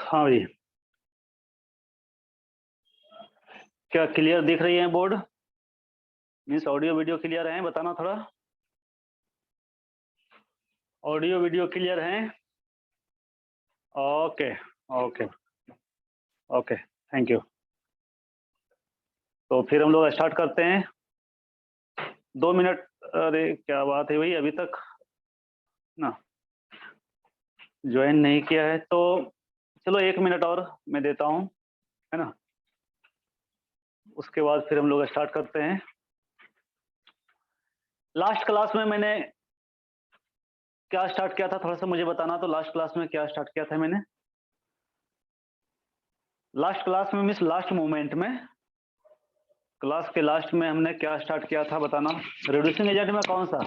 हाँ भाई, क्या क्लियर दिख रही है board? Means audio video clear है? बताना थोड़ा। ऑडियो वीडियो क्लियर है? Okay okay okay, thank you. तो फिर हम लोग स्टार्ट करते हैं। 2 मिनट। अरे क्या बात है भाई, अभी तक ना ज्वाइन नहीं किया है तो चलो 1 मिनट और मैं देता हूँ, है ना। उसके बाद फिर हम लोग स्टार्ट करते हैं। लास्ट क्लास में मैंने क्या स्टार्ट किया था, थोड़ा सा मुझे बताना। तो लास्ट क्लास में क्या स्टार्ट किया था मैंने? लास्ट क्लास में मीन्स लास्ट मोमेंट में, क्लास के लास्ट में हमने क्या स्टार्ट किया था बताना। रिड्यूसिंग एजेंट में कौन सा?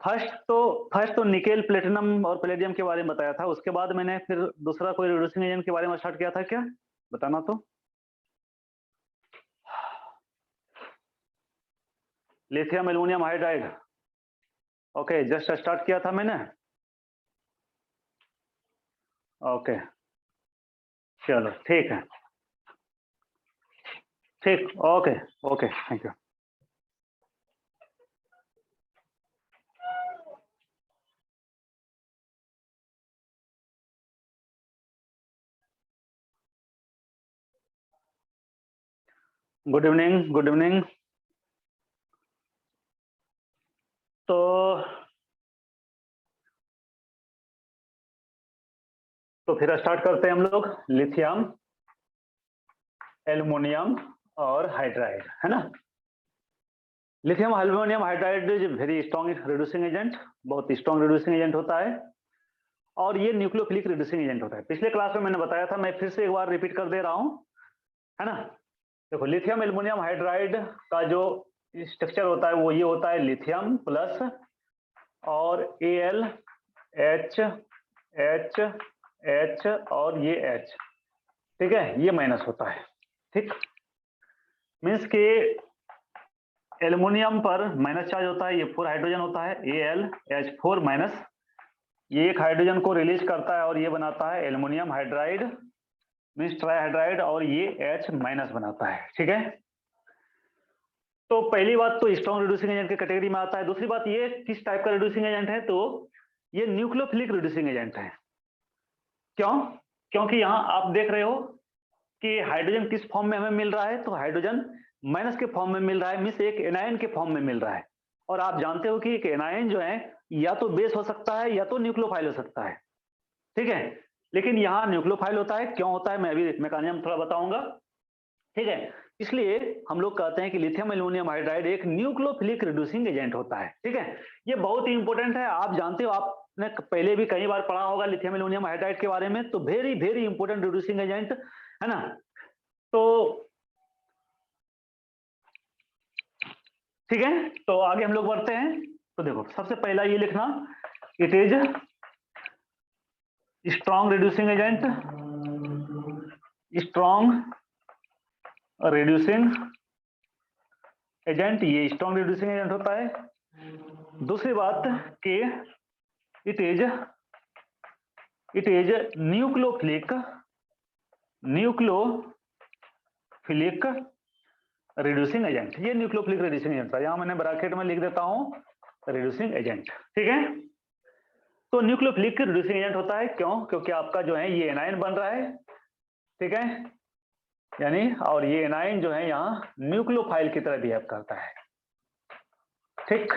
फर्स्ट तो निकेल प्लेटिनम और पैलेडियम के बारे में बताया था। उसके बाद मैंने फिर दूसरा कोई रिड्यूसिंग एजेंट के बारे में स्टार्ट किया था क्या? बताना तो। Lithium aluminium hydride. Okay, just start किया था मैंने। ओके, चलो ठीक है। ठीक, okay okay, thank you. Good evening, good evening. तो फिर स्टार्ट करते हैं हम लोग। लिथियम एल्युमिनियम और हाइड्राइड, है ना। Lithium aluminium hydride is very strong reducing agent, बहुत स्ट्रॉन्ग रिड्यूसिंग एजेंट होता है। और ये न्यूक्लियोफिलिक रिड्यूसिंग एजेंट होता है। पिछले क्लास में मैंने बताया था, मैं फिर से एक बार रिपीट कर दे रहा हूं, है ना। देखो, लिथियम एल्युमिनियम हाइड्राइड का जो स्ट्रक्चर होता है वो ये होता है, लिथियम प्लस और एल एच एच एच और ये एच, ठीक है, ये माइनस होता है। ठीक, मीन्स के एल्युमिनियम पर माइनस चार्ज होता है, ये 4 हाइड्रोजन होता है, AlH4 माइनस। ये एक हाइड्रोजन को रिलीज करता है और ये बनाता है एल्युमिनियम हाइड्राइड मीन्स ट्राईहाइड्राइड, और ये H माइनस बनाता है। ठीक है, तो पहली बात तो स्ट्रॉन्ग रिड्यूसिंग एजेंट की कैटेगरी में आता है। दूसरी बात, ये किस टाइप का रिड्यूसिंग एजेंट है? तो ये न्यूक्लियोफिलिक रिड्यूसिंग एजेंट है। क्यों? क्योंकि यहाँ आप देख रहे हो कि हाइड्रोजन किस फॉर्म में हमें मिल रहा है, तो हाइड्रोजन माइनस के फॉर्म में मिल रहा है, मीन्स एक एनायन के फॉर्म में मिल रहा है। और आप जानते हो कि एक एनायन जो है या तो बेस हो सकता है या तो न्यूक्लियोफाइल हो सकता है। ठीक है, लेकिन यहाँ न्यूक्लियोफाइल होता है। क्यों होता है मैं अभी मैकेनिज्म थोड़ा बताऊंगा। ठीक है, इसलिए हम लोग कहते हैं कि लिथियम एल्युमिनियम हाइड्राइड एक न्यूक्लियोफिलिक रिड्यूसिंग एजेंट होता है। ठीक है, ये बहुत ही इंपॉर्टेंट है। आप जानते हो, आपने पहले भी कई बार पढ़ा होगा लिथियम एल्युमिनियम हाइड्राइड के बारे में। तो very very important reducing agent, है ना। तो ठीक है, तो आगे हम लोग बढ़ते हैं। तो देखो, सबसे पहला ये लिखना, it is strong reducing agent, strong reducing agent, ये स्ट्रॉन्ग रिड्यूसिंग एजेंट होता है। दूसरी बात कि it is nucleophilic nucleophilic reducing agent. ये न्यूक्लियोफिलिक रिड्यूसिंग एजेंट था, यहां मैंने ब्रैकेट में लिख देता हूं रिड्यूसिंग एजेंट। ठीक है, तो न्यूक्लियोफिलिक रिड्यूसिंग एजेंट होता है। क्यों? क्योंकि आपका जो है ये एनायन बन रहा है, ठीक है, यानी, और ये एनायन जो है यहाँ न्यूक्लियोफाइल की तरह बिहेव करता है। ठीक।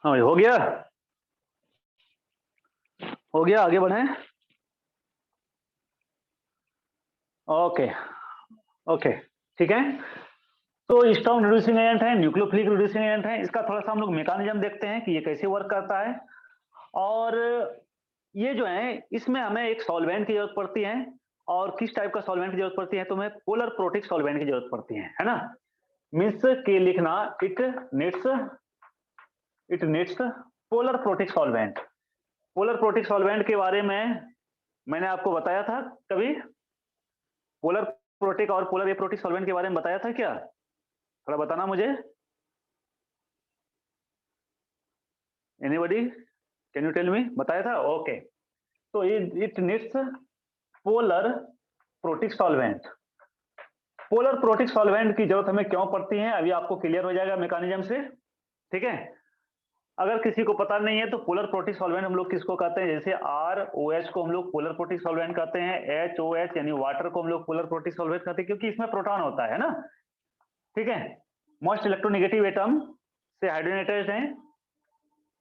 हाँ हो गया, हो गया, आगे बढ़े। ओके ओके ठीक है। तो स्ट्रॉन्ग रिड्यूसिंग एजेंट है, न्यूक्लियोफिलिक रिड्यूसिंग एजेंट है। इसका थोड़ा सा हम लोग मैकेनिज्म देखते हैं कि ये कैसे वर्क करता है। और ये जो है इसमें हमें एक सॉल्वेंट की जरूरत पड़ती है। और किस टाइप का सॉल्वेंट की जरूरत पड़ती है, तो हमें पोलर प्रोटिक सॉल्वेंट की जरूरत पड़ती है ना। मीन्स के लिखना it needs polar protic solvent. Polar protic solvent के बारे में मैंने आपको बताया था कभी? पोलर प्रोटिक और पोलर एप्रोटिक सॉल्वेंट के बारे में बताया था क्या? थोड़ा बताना मुझे। Anybody can you tell me? बताया था? ओके। तो it needs polar protic solvent. Polar protic solvent की जरूरत हमें क्यों पड़ती है, अभी आपको क्लियर हो जाएगा मैकेनिज्म से। ठीक है। अगर किसी को पता नहीं है तो पोलर प्रोटिक सॉल्वेंट हम लोग किसको कहते हैं? जैसे ROH को हम लोग पोलर प्रोटिक सॉल्वेंट कहते हैं, HOH यानी वाटर को हम लोग पोलर प्रोटिक सॉल्वेंट कहते हैं, क्योंकि इसमें प्रोटॉन होता है ना। ठीक है। मोस्ट इलेक्ट्रोनेगेटिव एटम से हाइड्रोजन अटैच्ड है।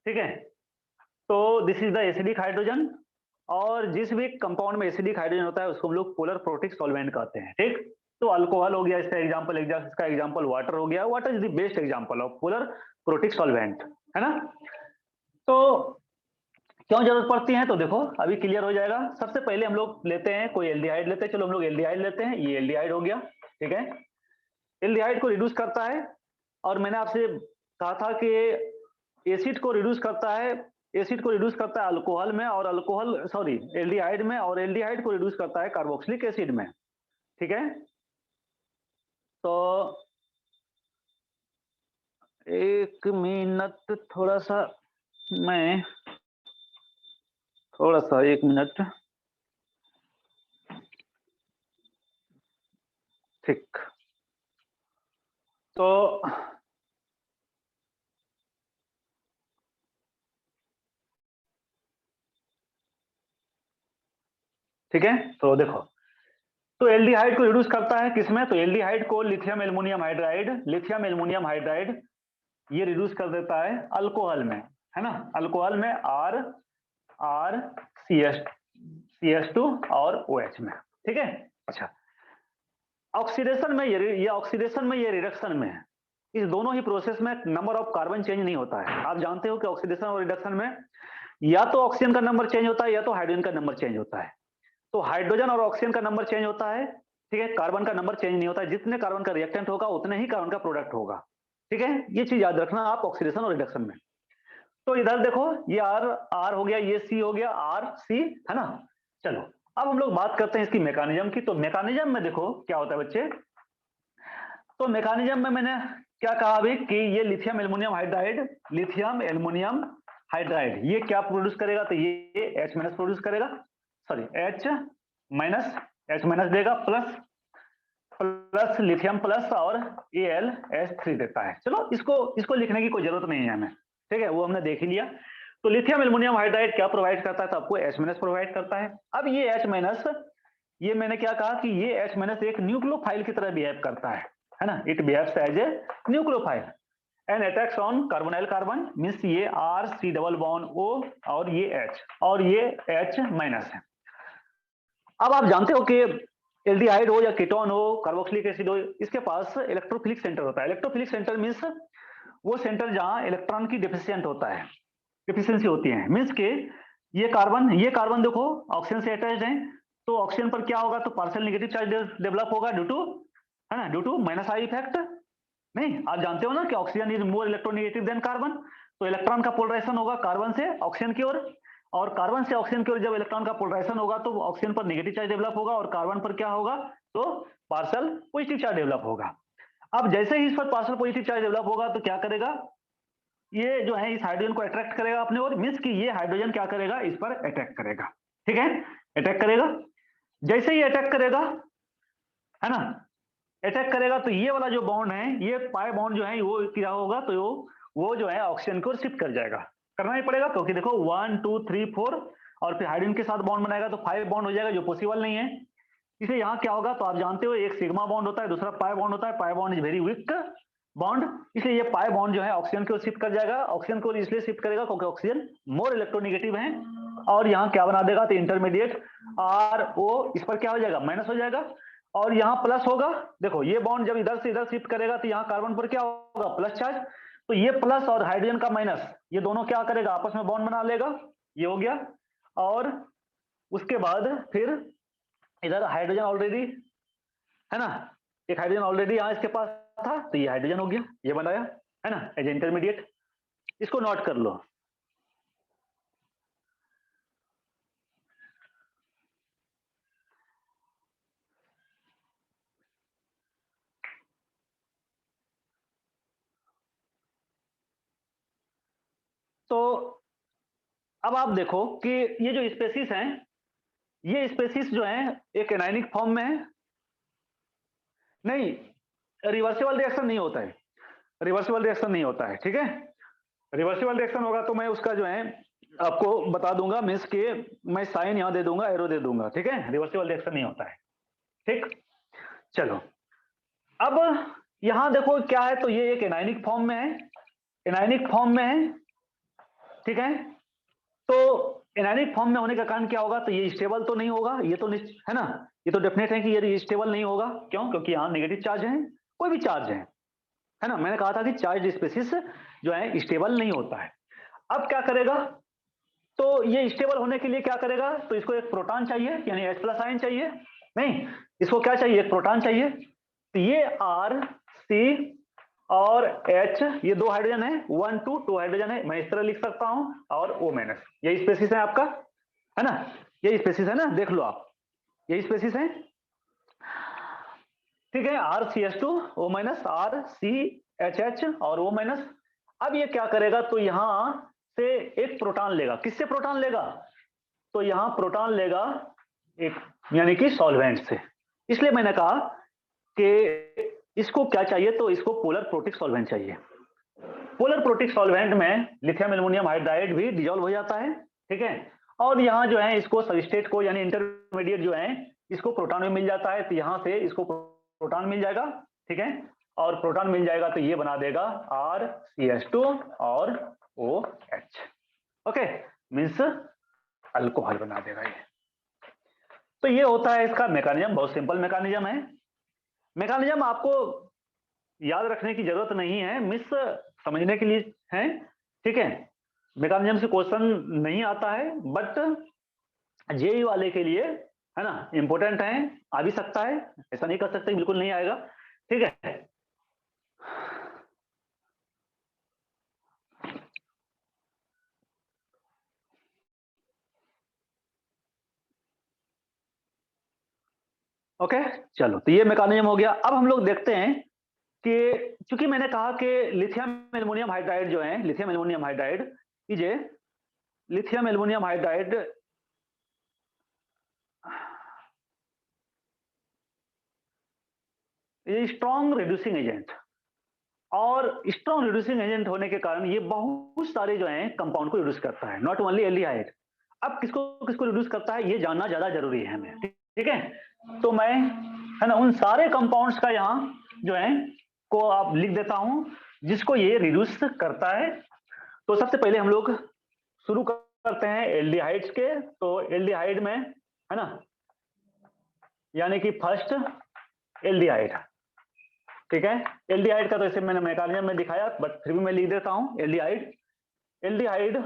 ठीक है। तो this is the acidic hydrogen. और जिस भी कंपाउंड में एसिडिक हाइड्रोजन होता है उसको हम लोग पोलर प्रोटिक सॉल्वेंट कहते हैं। ठीक। तो अल्कोहल हो गया इसका एग्जांपल, इसका एग्जांपल वाटर हो गया। Water is the best example of polar protic solvent, है ना। तो क्यों जरूरत पड़ती है, तो देखो अभी क्लियर हो जाएगा। सबसे पहले हम लोग लेते हैं कोई एल्डिहाइड लेते हैं। चलो हम लोग एल्डिहाइड लेते हैं। ये एल्डिहाइड हो गया। ठीक है। एल्डिहाइड को रिड्यूस करता है। और मैंने आपसे कहा था कि एसिड को रिड्यूस करता है, एसिड को रिड्यूस करता है अल्कोहल में, और अल्कोहल सॉरी एल्डिहाइड में, और एल्डिहाइड को रिड्यूस करता है कार्बोक्सिलिक एसिड में। ठीक है। तो एक मिनट, थोड़ा सा एक मिनट। ठीक। तो ठीक है। तो देखो, तो एल्डिहाइड को रिड्यूस करता है किसमें, तो एल्डिहाइड को लिथियम एल्युमिनियम हाइड्राइड ये रिड्यूस कर देता है अल्कोहल में, है ना। अल्कोहल में आर सी एस टू और OH में। ठीक है। अच्छा, ऑक्सीडेशन में ये रिडक्शन में है। इस दोनों ही प्रोसेस में नंबर ऑफ कार्बन चेंज नहीं होता है। आप जानते हो कि ऑक्सीडेशन और रिडक्शन में या तो ऑक्सीजन का नंबर चेंज होता है या तो हाइड्रोजन का नंबर चेंज होता है। तो हाइड्रोजन और ऑक्सीजन का नंबर चेंज होता है। ठीक है। कार्बन का नंबर चेंज नहीं होता है। जितने कार्बन का रिएक्टेंट होगा उतने ही कार्बन का प्रोडक्ट होगा। ठीक है। ये चीज याद रखना आप ऑक्सीडेशन और रिडक्शन में। तो इधर देखो, ये आर हो गया, ये सी हो गया, RC, है ना। चलो अब हम लोग बात करते हैं इसकी मैकेनिज्म की। तो मैकेनिज्म में देखो क्या होता है बच्चे। तो मैकेनिज्म में मैंने क्या कहा अभी कि ये लिथियम एल्युमिनियम हाइड्राइड ये क्या प्रोड्यूस करेगा, तो ये H- प्रोड्यूस करेगा, सॉरी H- देगा, प्लस लिथियम प्लस और AlH3 देता है। चलो इसको लिखने की कोई जरूरत नहीं है हमें। ठीक है, वो हमने देख ही लिया। तो लिथियम एल्युमिनियम हाइड्राइड क्या प्रोवाइड करता है, तो आपको H- प्रोवाइड करता है। अब ये H-, ये मैंने क्या कहा कि ये H- एक न्यूक्लियोफाइल की तरह बिहेव करता है ना। It behaves as a nucleophile and attacks on carbonyl carbon. Means ये RC डबल बॉन्ड O और ये H और ये H- है। अब आप जानते हो कि एल्डिहाइड हो या कीटोन हो, कार्बोक्सिलिक एसिड हो, इसके पास इलेक्ट्रोफिलिक सेंटर होता है। इलेक्ट्रोफिलिक सेंटर मींस वो सेंटर जहां इलेक्ट्रॉन की डिफिशिएंट होता है, डिफिशियंसी होती है। मींस के ये कार्बन देखो ऑक्सीजन से अटैच्ड है। तो ऑक्सीजन पर क्या होगा, तो पार्शियल नेगेटिव चार्ज डेवलप होगा ड्यू टू, है ना, due to minus I effect. नहीं, आप जानते हो ना कि oxygen is more electronegative than carbon. तो इलेक्ट्रॉन का पोलराइजेशन होगा कार्बन से ऑक्सीजन की ओर, और कार्बन से ऑक्सीजन की ओर जब इलेक्ट्रॉन का पोलराइजेशन होगा तो ऑक्सीजन पर नेगेटिव चार्ज डेवलप होगा और कार्बन पर क्या होगा, तो पार्शियल पॉजिटिव चार्ज डेवलप होगा। अब जैसे ही इस पर पार्शियल पॉजिटिव चार्ज डेवलप होगा तो क्या करेगा, ये जो है इस हाइड्रोजन को अट्रैक्ट करेगा अपने ओर। मींस कि ये हाइड्रोजन क्या करेगा, इस पर अटैक करेगा। ठीक है, अटैक करेगा। जैसे ही अटैक करेगा, है ना, अटैक करेगा तो ये वाला जो बॉन्ड है, ये पाई बॉन्ड जो है वो क्या होगा, तो वो जो है ऑक्सीजन को शिफ्ट कर जाएगा। करना ही पड़ेगा क्योंकि देखो 1 2 3 4 और फिर हाइड्रोजन के साथ बॉन्ड बनाएगा तो 5 बॉन्ड हो जाएगा, जो पॉसिबल नहीं है। इसलिए यहाँ क्या होगा, तो आप जानते हो एक सिग्मा बॉन्ड होता है, दूसरा पाई बॉन्ड होता है। Pi bond is very weak bond, इसलिए ये पाई बॉन्ड जो है ऑक्सीजन की ओर शिफ्ट कर जाएगा। ऑक्सीजन को इसलिए शिफ्ट करेगा क्योंकि ऑक्सीजन मोर इलेक्ट्रोनेगेटिव है, और यहाँ क्या बना देगा, तो इंटरमीडिएट RO इस पर क्या हो जाएगा, माइनस हो जाएगा, और यहाँ प्लस होगा। देखो ये बॉन्ड जब इधर से इधर शिफ्ट करेगा तो यहाँ कार्बन पर क्या होगा, प्लस चार्ज, तो ये प्लस और हाइड्रोजन का माइनस, ये दोनों क्या करेगा, आपस में बॉन्ड बना लेगा, ये हो गया। और उसके बाद फिर इधर हाइड्रोजन ऑलरेडी है ना, एक हाइड्रोजन ऑलरेडी यहाँ इसके पास था, तो ये हाइड्रोजन हो गया, ये बनाया है ना एज इंटरमीडिएट। इसको नोट कर लो। तो अब आप देखो कि ये जो स्पेसीज हैं, ये स्पेसीज जो हैं एक एनायनिक फॉर्म में है, नहीं रिवर्सिबल रिएक्शन नहीं होता है, रिवर्सिबल रिएक्शन नहीं होता है, ठीक है। रिवर्सिबल रिएक्शन होगा तो मैं उसका जो है आपको बता दूंगा, मीन्स के मैं साइन यहां दे दूंगा, एरो दे दूंगा, ठीक है। रिवर्सिबल रिएक्शन नहीं होता है, ठीक। चलो अब यहां देखो क्या है, तो ये एक एनायनिक फॉर्म में है, एनायनिक फॉर्म में है, ठीक है। तो एनायनिक फॉर्म में होने का कारण क्या होगा, तो ये स्टेबल तो नहीं होगा, ये तो है ना, ये तो डेफिनेट है कि ये स्टेबल नहीं होगा। क्यों, क्योंकि यहाँ नेगेटिव चार्ज है, कोई भी चार्ज है ना। मैंने कहा था कि चार्ज स्पेसिस जो है स्टेबल नहीं होता है। अब क्या करेगा, तो ये स्टेबल होने के लिए क्या करेगा, तो इसको एक प्रोटॉन चाहिए, यानी H+ आयन चाहिए, नहीं इसको क्या चाहिए, एक प्रोटॉन चाहिए। तो ये R, C और H, ये दो हाइड्रोजन है, 1 2 2 हाइड्रोजन है, मैं इस तरह लिख सकता हूं, और O-, यही स्पेसिस है आपका, है ना, यही स्पेसिस है ना, देख लो आप, यही स्पेसिस है, ठीक है। RCH2O-, RCHH और O-। अब ये क्या करेगा, तो यहां से एक प्रोटॉन लेगा, किससे प्रोटॉन लेगा, तो यहां प्रोटॉन लेगा एक, यानी कि सॉल्वेंट से। इसलिए मैंने कहा कि इसको क्या चाहिए, तो इसको पोलर प्रोटिक सॉल्वेंट चाहिए। पोलर प्रोटिक सॉल्वेंट में लिथियम एल्युमिनियम हाइड्राइड भी डिजोल्व हो जाता है, ठीक है। और यहां जो है इसको सबस्ट्रेट को, यानी इंटरमीडिएट जो है इसको प्रोटॉन में मिल जाता है, तो यहां से इसको प्रोटॉन मिल जाएगा, ठीक है। और प्रोटॉन मिल जाएगा तो ये बना देगा RCH2 और OH, ओके, मीन्स अल्कोहल बना देगा ये। तो ये होता है इसका मैकेनिज्म, बहुत सिंपल मैकेनिज्म है। मैकेनिज्म आपको याद रखने की जरूरत नहीं है, मिस समझने के लिए है, ठीक है। मैकेनिज्म से क्वेश्चन नहीं आता है, बट जेई वाले के लिए है ना इंपॉर्टेंट है, आ भी सकता है, ऐसा नहीं कर सकते बिल्कुल नहीं आएगा, ठीक है। ओके चलो, तो ये मैकेनिज्म हो गया। अब हम लोग देखते हैं कि चूंकि मैंने कहा कि लिथियम एल्युमिनियम हाइड्राइड जो है, लिथियम एल्युमिनियम हाइड्राइड ये लिथियम एल्युमिनियम हाइड्राइड ये स्ट्रॉन्ग रिड्यूसिंग एजेंट, और स्ट्रॉन्ग रिड्यूसिंग एजेंट होने के कारण ये बहुत सारे जो हैं कंपाउंड को रिड्यूस करता है, नॉट ओनली एल्डिहाइड। अब किसको किसको रिड्यूस करता है ये जानना ज्यादा जरूरी है हमें, ठीक है। तो मैं है ना उन सारे कंपाउंड्स का यहाँ जो है को आप लिख देता हूं जिसको ये रिड्यूस करता है। तो सबसे पहले हम लोग शुरू करते हैं एल्डिहाइड्स के। तो एल्डिहाइड में है ना, यानी कि फर्स्ट एल्डिहाइड, ठीक है। एल्डिहाइड का तो इसे मैंने मैकेनिज्म में दिखाया, बट फिर भी मैं लिख देता हूं aldehyde. Aldehyde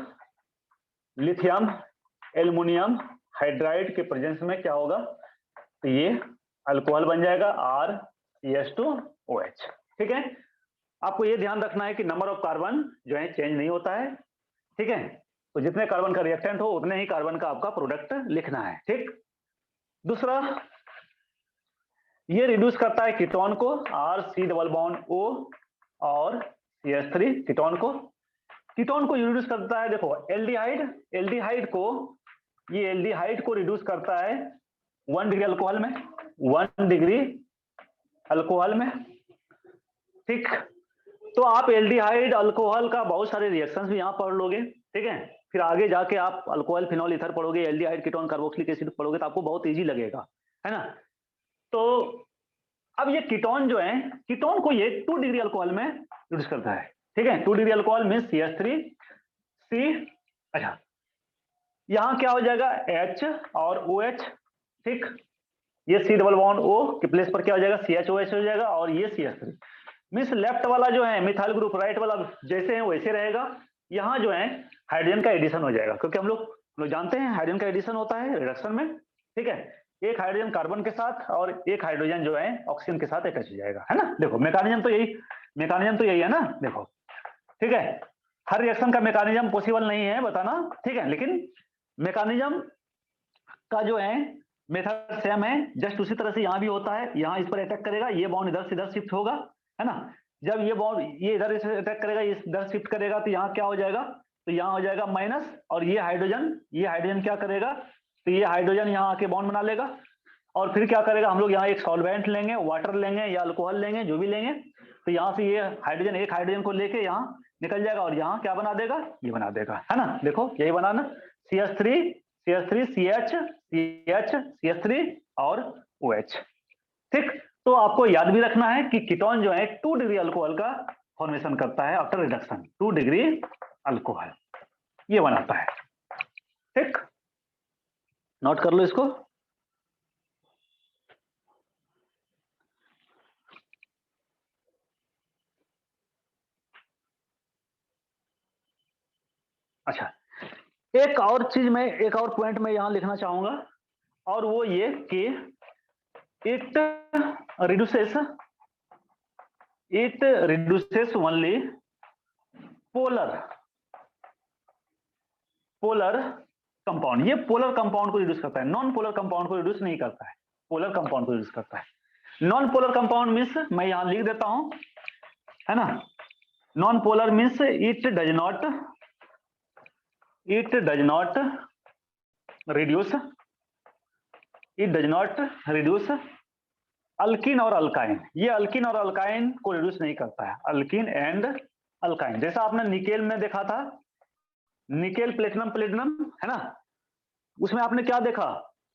lithium aluminium hydride के प्रेजेंस में क्या होगा, तो ये अल्कोहल बन जाएगा RCH2OH, ठीक है। आपको ये ध्यान रखना है कि नंबर ऑफ कार्बन जो है चेंज नहीं होता है, ठीक है। तो जितने कार्बन का रिएक्टेंट हो उतने ही कार्बन का आपका प्रोडक्ट लिखना है, ठीक। दूसरा, ये रिड्यूस करता है कीटोन को, RC⸻O और CH3 कीटोन को। कीटोन को रिड्यूस करता है, देखो एल्डिहाइड, एल्डिहाइड को ये एल्डिहाइड को रिड्यूस करता है 1 डिग्री अल्कोहल में, 1 डिग्री अल्कोहल में, ठीक। तो आप एल्डिहाइड अल्कोहल का बहुत सारे रिएक्शंस भी यहां पढ़ लोगे, ठीक है। फिर आगे जाके आप अल्कोहल फिनॉल ईथर पढ़ोगे, एल्डिहाइड कीटोन कार्बोक्सिलिक एसिड पढ़ोगे, तो आपको बहुत इजी लगेगा, है ना। तो अब ये कीटोन जो है, कीटोन को ये 2 डिग्री अल्कोहल में रिड्यूस करता है, ठीक है। 2 डिग्री अल्कोहल मींस CH3C। अच्छा, यहां क्या हो जाएगा H और OH, ठीक। ये C डबल बॉन्ड O के प्लेस पर क्या हो जाएगा CHOH हो जाएगा, और ये CH3 मींस लेफ्ट वाला जो है मिथाइल ग्रुप, राइट वाला जैसे है वैसे रहेगा। यहाँ जो है हाइड्रोजन का एडिशन हो जाएगा, क्योंकि हम लोग जानते हैं हाइड्रोजन का एडिशन होता है रिडक्शन में, ठीक है। एक हाइड्रोजन कार्बन के साथ और एक हाइड्रोजन जो है ऑक्सीजन के साथ अटैच हो जाएगा, है ना। देखो मैकेनिज्म तो यही है ना, देखो, ठीक है। हर रिएक्शन का मैकेनिज्म पॉसिबल नहीं है बताना, ठीक है, लेकिन मैकेनिज्म का जो है मेथड सेम है। जस्ट उसी तरह से यहाँ भी होता है, यहाँ इस पर अटैक करेगा, ये बॉन्ड इधर से इधर शिफ्ट होगा, है ना। जब ये बॉन्ड ये इधर से अटैक करेगा, ये इधर शिफ्ट करेगा, तो यहाँ क्या हो जाएगा, तो यहाँ हो जाएगा माइनस, और ये हाइड्रोजन क्या करेगा, तो ये हाइड्रोजन यहाँ आके बॉन्ड बना लेगा, और फिर क्या करेगा, हम लोग यहाँ एक सॉल्वेंट लेंगे, वाटर लेंगे या अल्कोहल लेंगे, जो भी लेंगे, तो यहाँ से ये हाइड्रोजन, एक हाइड्रोजन को लेके यहाँ निकल जाएगा, और यहाँ क्या बना देगा, ये बना देगा, है ना। देखो यही बनाना, CH3 CH CH3 और OH, ठीक। तो आपको याद भी रखना है कि कीटोन जो है 2 डिग्री अल्कोहल का फॉर्मेशन करता है आफ्टर रिडक्शन, 2 डिग्री अल्कोहल ये बनाता है, ठीक। नोट कर लो इसको। अच्छा, एक और चीज में, एक और पॉइंट में यहां लिखना चाहूंगा, और वो ये कि it reduces only polar compound. ये पोलर कंपाउंड को रिड्यूस करता है, नॉन पोलर कंपाउंड को रिड्यूस नहीं करता है, पोलर कंपाउंड को रिड्यूस करता है। नॉन पोलर कंपाउंड मीन्स मैं यहां लिख देता हूं, है ना। Non polar means it does not reduce alkene और अल्काइन। ये अल्किन और अल्काइन को रिड्यूस नहीं करता है, अल्किन एंड अल्काइन। जैसा आपने निकेल में देखा था, निकेल प्लेटिनम है ना, उसमें आपने क्या देखा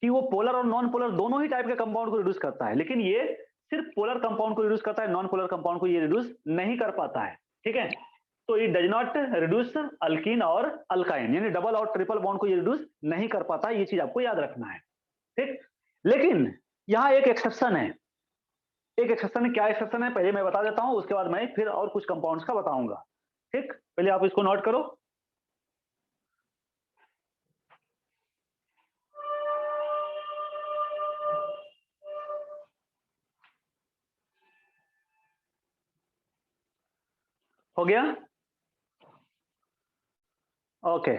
कि वो पोलर और नॉन पोलर दोनों ही टाइप के कंपाउंड को रिड्यूस करता है, लेकिन ये सिर्फ पोलर कंपाउंड को रिड्यूस करता है, नॉन पोलर कंपाउंड को ये रिड्यूस नहीं कर पाता है, ठीक है। तो it does not reduce alkene और अल्काइन, यानी डबल और ट्रिपल बॉन्ड को ये रिड्यूस नहीं कर पाता, ये चीज आपको याद रखना है, ठीक। लेकिन यहां एक एक्सेप्शन है, क्या एक्सेप्शन है पहले मैं बता देता हूं, उसके बाद मैं फिर और कुछ कंपाउंड्स का बताऊंगा, ठीक। पहले आप इसको नोट करो। हो गया, ओके।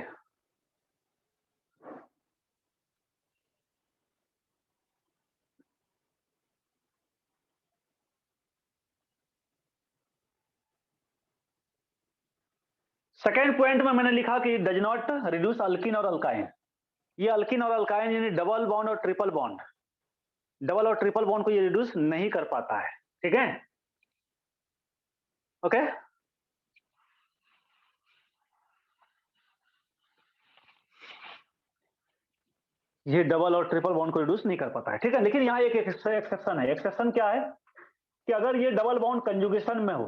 सेकेंड पॉइंट में मैंने लिखा कि डज नॉट रिड्यूस अल्किन और अल्काइन। ये अल्किन और अल्काइन यानी डबल बॉन्ड और ट्रिपल बॉन्ड को ये रिड्यूस नहीं कर पाता है, ठीक है, ओके। ये डबल और ट्रिपल बॉन्ड को रिड्यूस नहीं कर पाता है, ठीक है। लेकिन यहाँ एक एक्सेप्शन है। एक्सेप्शन क्या है कि अगर ये डबल बॉन्ड कंजुगेशन में हो,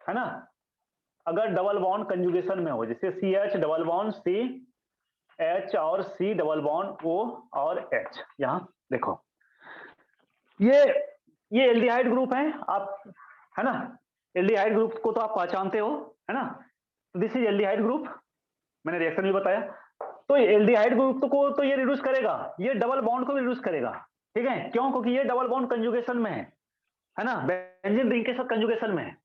है ना, अगर डबल बॉन्ड कंजुगेशन में हो, जैसे CH डबल बॉन्ड CH और C डबल बॉन्ड O और H, यहां देखो ये एल्डिहाइड ग्रुप है, आप, है ना, एल्डिहाइड ग्रुप को तो आप पहचानते हो, है ना। दिस इज एल्डिहाइड ग्रुप, मैंने रिएक्शन भी बताया। तो एल्डिहाइड ग्रुप को तो ये रिड्यूस करेगा, ये डबल बॉन्ड को भी रिड्यूस करेगा, ठीक है। क्यों? क्योंकि ये डबल बॉन्ड कंजुगेशन में है ना, बेंजीन रिंग के साथ कंजुगेशन में है,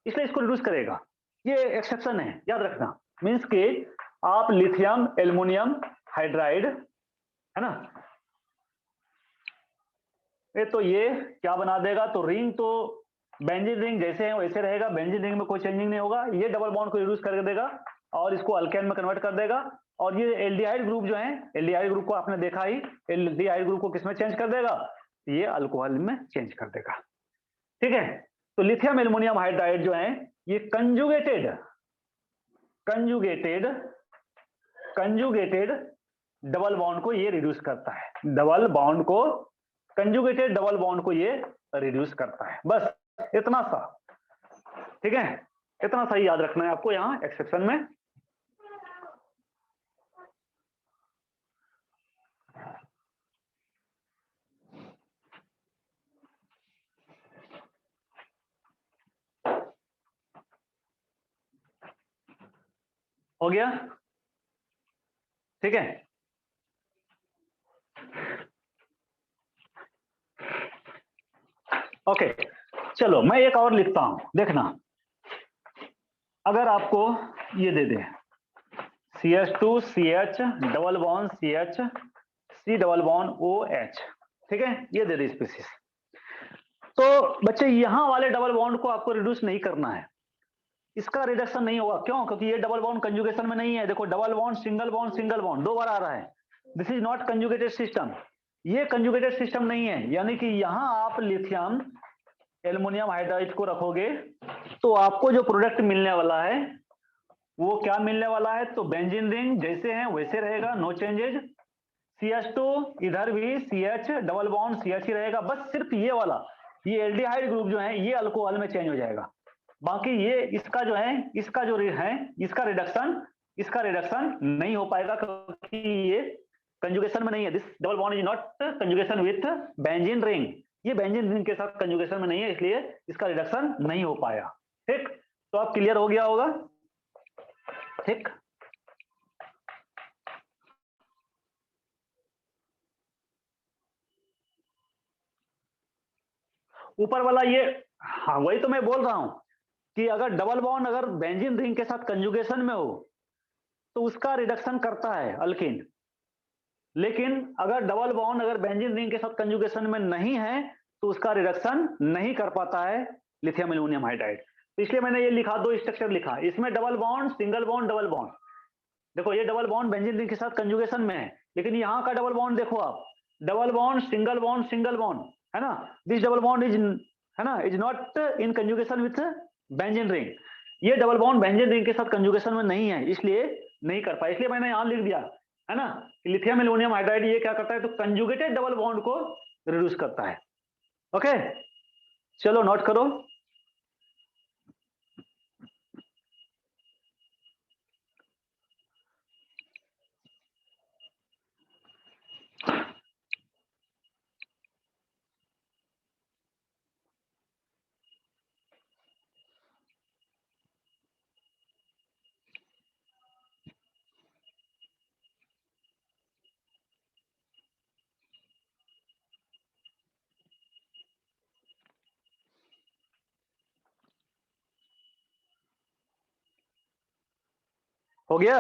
इसलिए इसको रिड्यूस करेगा। ये एक्सेप्शन है, याद रखना। मींस के आप लिथियम एल्युमिनियम हाइड्राइड, है ना, तो ये क्या बना देगा, तो रिंग तो बेंजीन रिंग जैसे है वैसे रहेगा, बेंजीन रिंग में कोई चेंजिंग नहीं होगा। ये डबल बॉन्ड को रिड्यूस कर देगा और इसको अल्केन में कन्वर्ट कर देगा। और ये एल्डिहाइड ग्रुप जो है, एल्डिहाइड ग्रुप को आपने देखा ही, एल्डिहाइड ग्रुप को किसमें चेंज कर देगा, ये अल्कोहल में चेंज कर देगा, ठीक है। तो लिथियम एल्युमिनियम हाइड्राइड जो है ये कंजुगेटेड डबल बॉन्ड को ये रिड्यूस करता है, डबल बॉन्ड को कंजुगेटेड डबल बॉन्ड को ये रिड्यूस करता है। बस इतना सा, ठीक है, इतना सा ही याद रखना है आपको यहाँ एक्सेप्शन में। हो गया, ठीक है। ओके, चलो मैं एक और लिखता हूं, देखना। अगर आपको ये दे दे CH2CH double bond CH C double bond OH, ठीक है, ये दे दे स्पीसीज, तो बच्चे यहां वाले डबल बॉन्ड को आपको रिड्यूस नहीं करना है, इसका रिडक्शन नहीं होगा। क्यों? क्योंकि ये डबल बॉन्ड कंजुगेशन में नहीं है। देखो डबल बॉन्ड सिंगल बॉन्ड दो बार आ रहा है। This is not conjugated system, ये कंजुगेटेड सिस्टम नहीं है। यानी कि यहां आप लिथियम एल्युमिनियम हाइड्राइड को रखोगे तो आपको जो प्रोडक्ट मिलने वाला है वो क्या मिलने वाला है? तो बेंजीन रिंग जैसे हैं वैसे रहेगा, नो चेंजेज। CH2 इधर भी CH डबल बॉन्ड CH ही रहेगा, बस सिर्फ ये वाला, ये एल्डिहाइड ग्रुप जो है ये अल्कोहल में चेंज हो जाएगा। बाकी ये इसका जो है, इसका जो है, इसका रिडक्शन नहीं हो पाएगा क्योंकि ये कंजुगेशन में नहीं है। This double bond is not conjugation with benzene ring, ये बेंजीन रिंग के साथ कंजुगेशन में नहीं है, इसलिए इसका रिडक्शन नहीं हो पाया। ठीक, तो आप क्लियर हो गया होगा। ठीक, ऊपर वाला ये, हाँ वही तो मैं बोल रहा हूं कि अगर डबल बॉन्ड अगर बेंजीन रिंग के साथ कंजुगेशन में हो तो उसका रिडक्शन करता है अल्कीन, लेकिन अगर डबल बॉन्ड अगर बेंजीन रिंग के साथ कंजुगेशन में नहीं है तो उसका रिडक्शन नहीं कर पाता है लिथियम एल्युमिनियम हाइड्राइड। तो इसलिए मैंने ये लिखा, दो स्ट्रक्चर लिखा, इसमें double bond, single bond, double bond. देखो ये डबल बॉन्ड बेंजीन रिंग के साथ कंजुगेशन में है, लेकिन यहाँ का डबल बॉन्ड देखो आप, डबल बॉन्ड, सिंगल बॉन्ड, है ना। दिस डबल बॉन्ड इज, है ना, is not in conjugation with benzene ring. ये डबल बॉन्ड बेंजीन रिंग के साथ कंजुगेशन में नहीं है, इसलिए नहीं कर पाए। इसलिए मैंने यहां लिख दिया, है ना, लिथियम एल्युमिनियम हाइड्राइड ये क्या करता है? तो कंजुगेटेड डबल बॉन्ड को रिड्यूस करता है। ओके, चलो नोट करो। हो गया?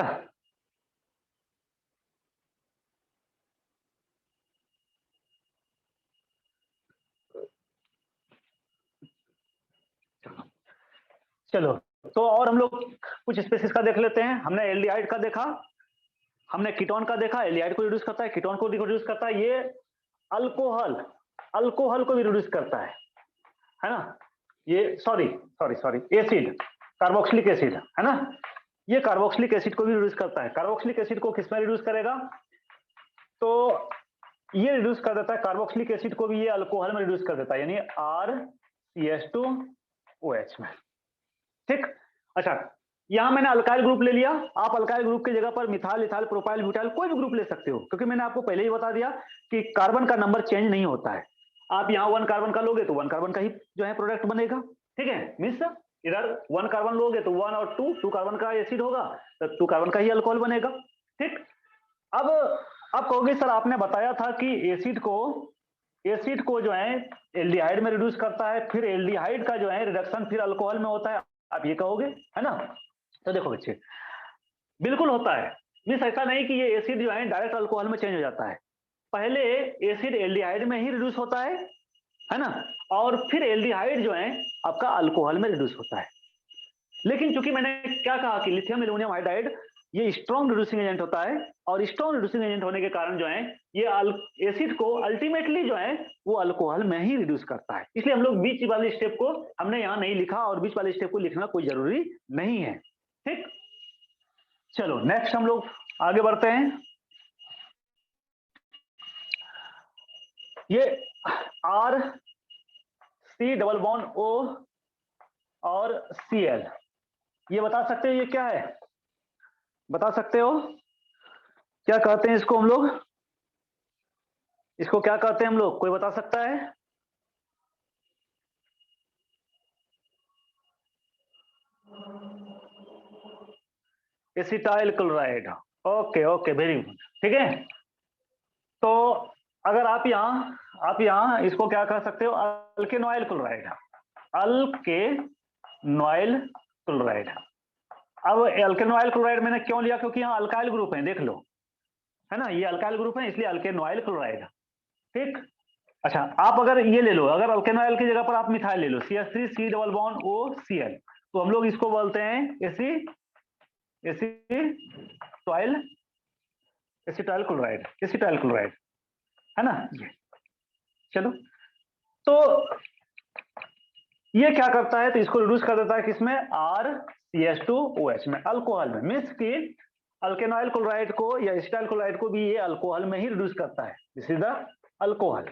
चलो, तो और हम लोग कुछ स्पेसिस का देख लेते हैं। हमने एल्डिहाइड का देखा, हमने कीटोन का देखा, एल्डिहाइड को रिड्यूस करता है, कीटोन को रिड्यूस करता है, ये अल्कोहल को भी रिड्यूस करता है ना। ये सॉरी एसिड, कार्बोक्सिलिक एसिड, है ना, ये कार्बोक्सिलिक एसिड को भी रिड्यूस करता है। कार्बोक्सिलिक एसिड को किसमें रिड्यूस करेगा? तो ये रिड्यूस कर देता है कार्बोक्सिलिक एसिड को भी, ये अल्कोहल में रिड्यूस कर देता है, यानी RCH2OH में। ठीक, अच्छा, यहां मैंने अल्काइल ग्रुप ले लिया। आप अल्काइल ग्रुप की जगह पर मिथाइल, इथाइल, प्रोपाइल, ब्यूटाइल कोई भी ग्रुप ले सकते हो, क्योंकि मैंने आपको पहले ही बता दिया कि कार्बन का नंबर चेंज नहीं होता है। आप यहाँ 1 कार्बन का लोगे तो 1 कार्बन का ही जो है प्रोडक्ट बनेगा। ठीक है, मीन्स इधर 1 कार्बन लोगे तो 1 और 2 कार्बन का एसिड होगा, तो 2 कार्बन का ही अल्कोहल बनेगा। ठीक, अब आप कहोगे सर आपने बताया था कि एसिड को जो है एल्डिहाइड में रिड्यूस करता है, फिर एल्डिहाइड का जो है रिडक्शन फिर अल्कोहल में होता है, आप ये कहोगे, है ना। तो देखो बच्चे, बिल्कुल होता है। मीन्स ऐसा नहीं कि ये एसिड जो है डायरेक्ट अल्कोहल में चेंज हो जाता है। पहले एसिड एल्डिहाइड में ही रिड्यूस होता है ना, और फिर एल्डिहाइड जो है आपका अल्कोहल में रिड्यूस होता है। लेकिन चूंकि मैंने क्या कहा कि लिथियम एल्युमिनियम हाइड्राइड ये स्ट्रॉन्ग रिड्यूसिंग एजेंट होता है, और स्ट्रॉन्ग रिड्यूसिंग एजेंट होने के कारण जो है ये एसिड को अल्टीमेटली जो है वो अल्कोहल में ही रिड्यूस करता है। इसलिए हम लोग बीच वाले स्टेप को हमने यहां नहीं लिखा, और बीच वाले स्टेप को लिखना कोई जरूरी नहीं है। ठीक, चलो नेक्स्ट हम लोग आगे बढ़ते हैं। ये R C double bond O और Cl, ये बता सकते हो ये क्या है? बता सकते हो क्या कहते हैं इसको हम लोग? इसको क्या कहते हैं हम लोग? कोई बता सकता है? Acetyl chloride. Okay okay, very good, ठीक है। तो अगर आप यहां इसको क्या कह सकते हो? अल्केनॉइल क्लोराइड, अल्केनॉइल क्लोराइड। अब अल्केनॉइल क्लोराइड मैंने क्यों लिया? क्योंकि यहाँ अल्काइल ग्रुप है, देख लो, है ना, ये अल्काइल ग्रुप है, इसलिए अल्केनॉइल क्लोराइड, ठीक। अच्छा, आप अगर ये ले लो, अगर अल्केनॉइल की जगह पर आप मिथाइल ले लो, CH3 C double bond O Cl, तो हम लोग इसको बोलते हैं acetyl acetyl chloride, acetyl chloride, है ना। ये चलो, तो ये क्या करता है? तो इसको रिड्यूस कर देता है किसमें? RCH2OH में, अल्कोहल में। मीन्स कि अल्केनॉइल क्लोराइड को या एसिटाइल क्लोराइड को भी ये अल्कोहल में ही रिड्यूस करता है। दिस इज द अल्कोहल,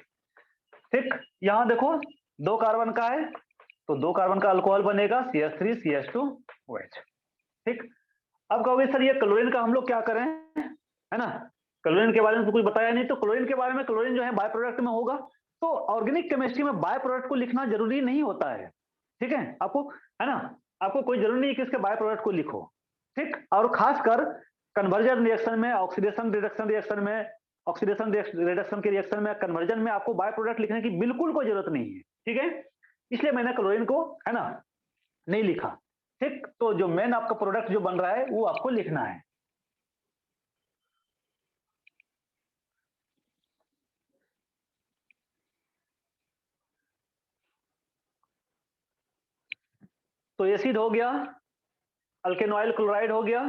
ठीक। यहां देखो 2 कार्बन का है, तो 2 कार्बन का अल्कोहल बनेगा CH3 CH2OH, ठीक। अब कहोगे सर ये क्लोरीन का हम लोग क्या करें, है ना, क्लोरीन के बारे में तो कुछ बताया नहीं। तो क्लोरीन के बारे में, क्लोरीन जो है बाय प्रोडक्ट में होगा, तो ऑर्गेनिक केमिस्ट्री में बाय प्रोडक्ट को लिखना जरूरी नहीं होता है, ठीक है। आपको, है ना, आपको कोई जरूरी नहीं कि इसके बाय प्रोडक्ट को लिखो, ठीक। और खासकर कन्वर्जन रिएक्शन में, ऑक्सीडेशन रिएक्शन में, ऑक्सीडेशन रिडक्शन के रिएक्शन में, कन्वर्जन में आपको बाय प्रोडक्ट लिखने की बिल्कुल कोई जरूरत नहीं है, ठीक है। इसलिए मैंने क्लोरीन को, है ना, नहीं लिखा, ठीक। तो जो मेन आपका प्रोडक्ट जो बन रहा है वो आपको लिखना है। तो एसिड हो गया, अल्केनॉइल क्लोराइड हो गया।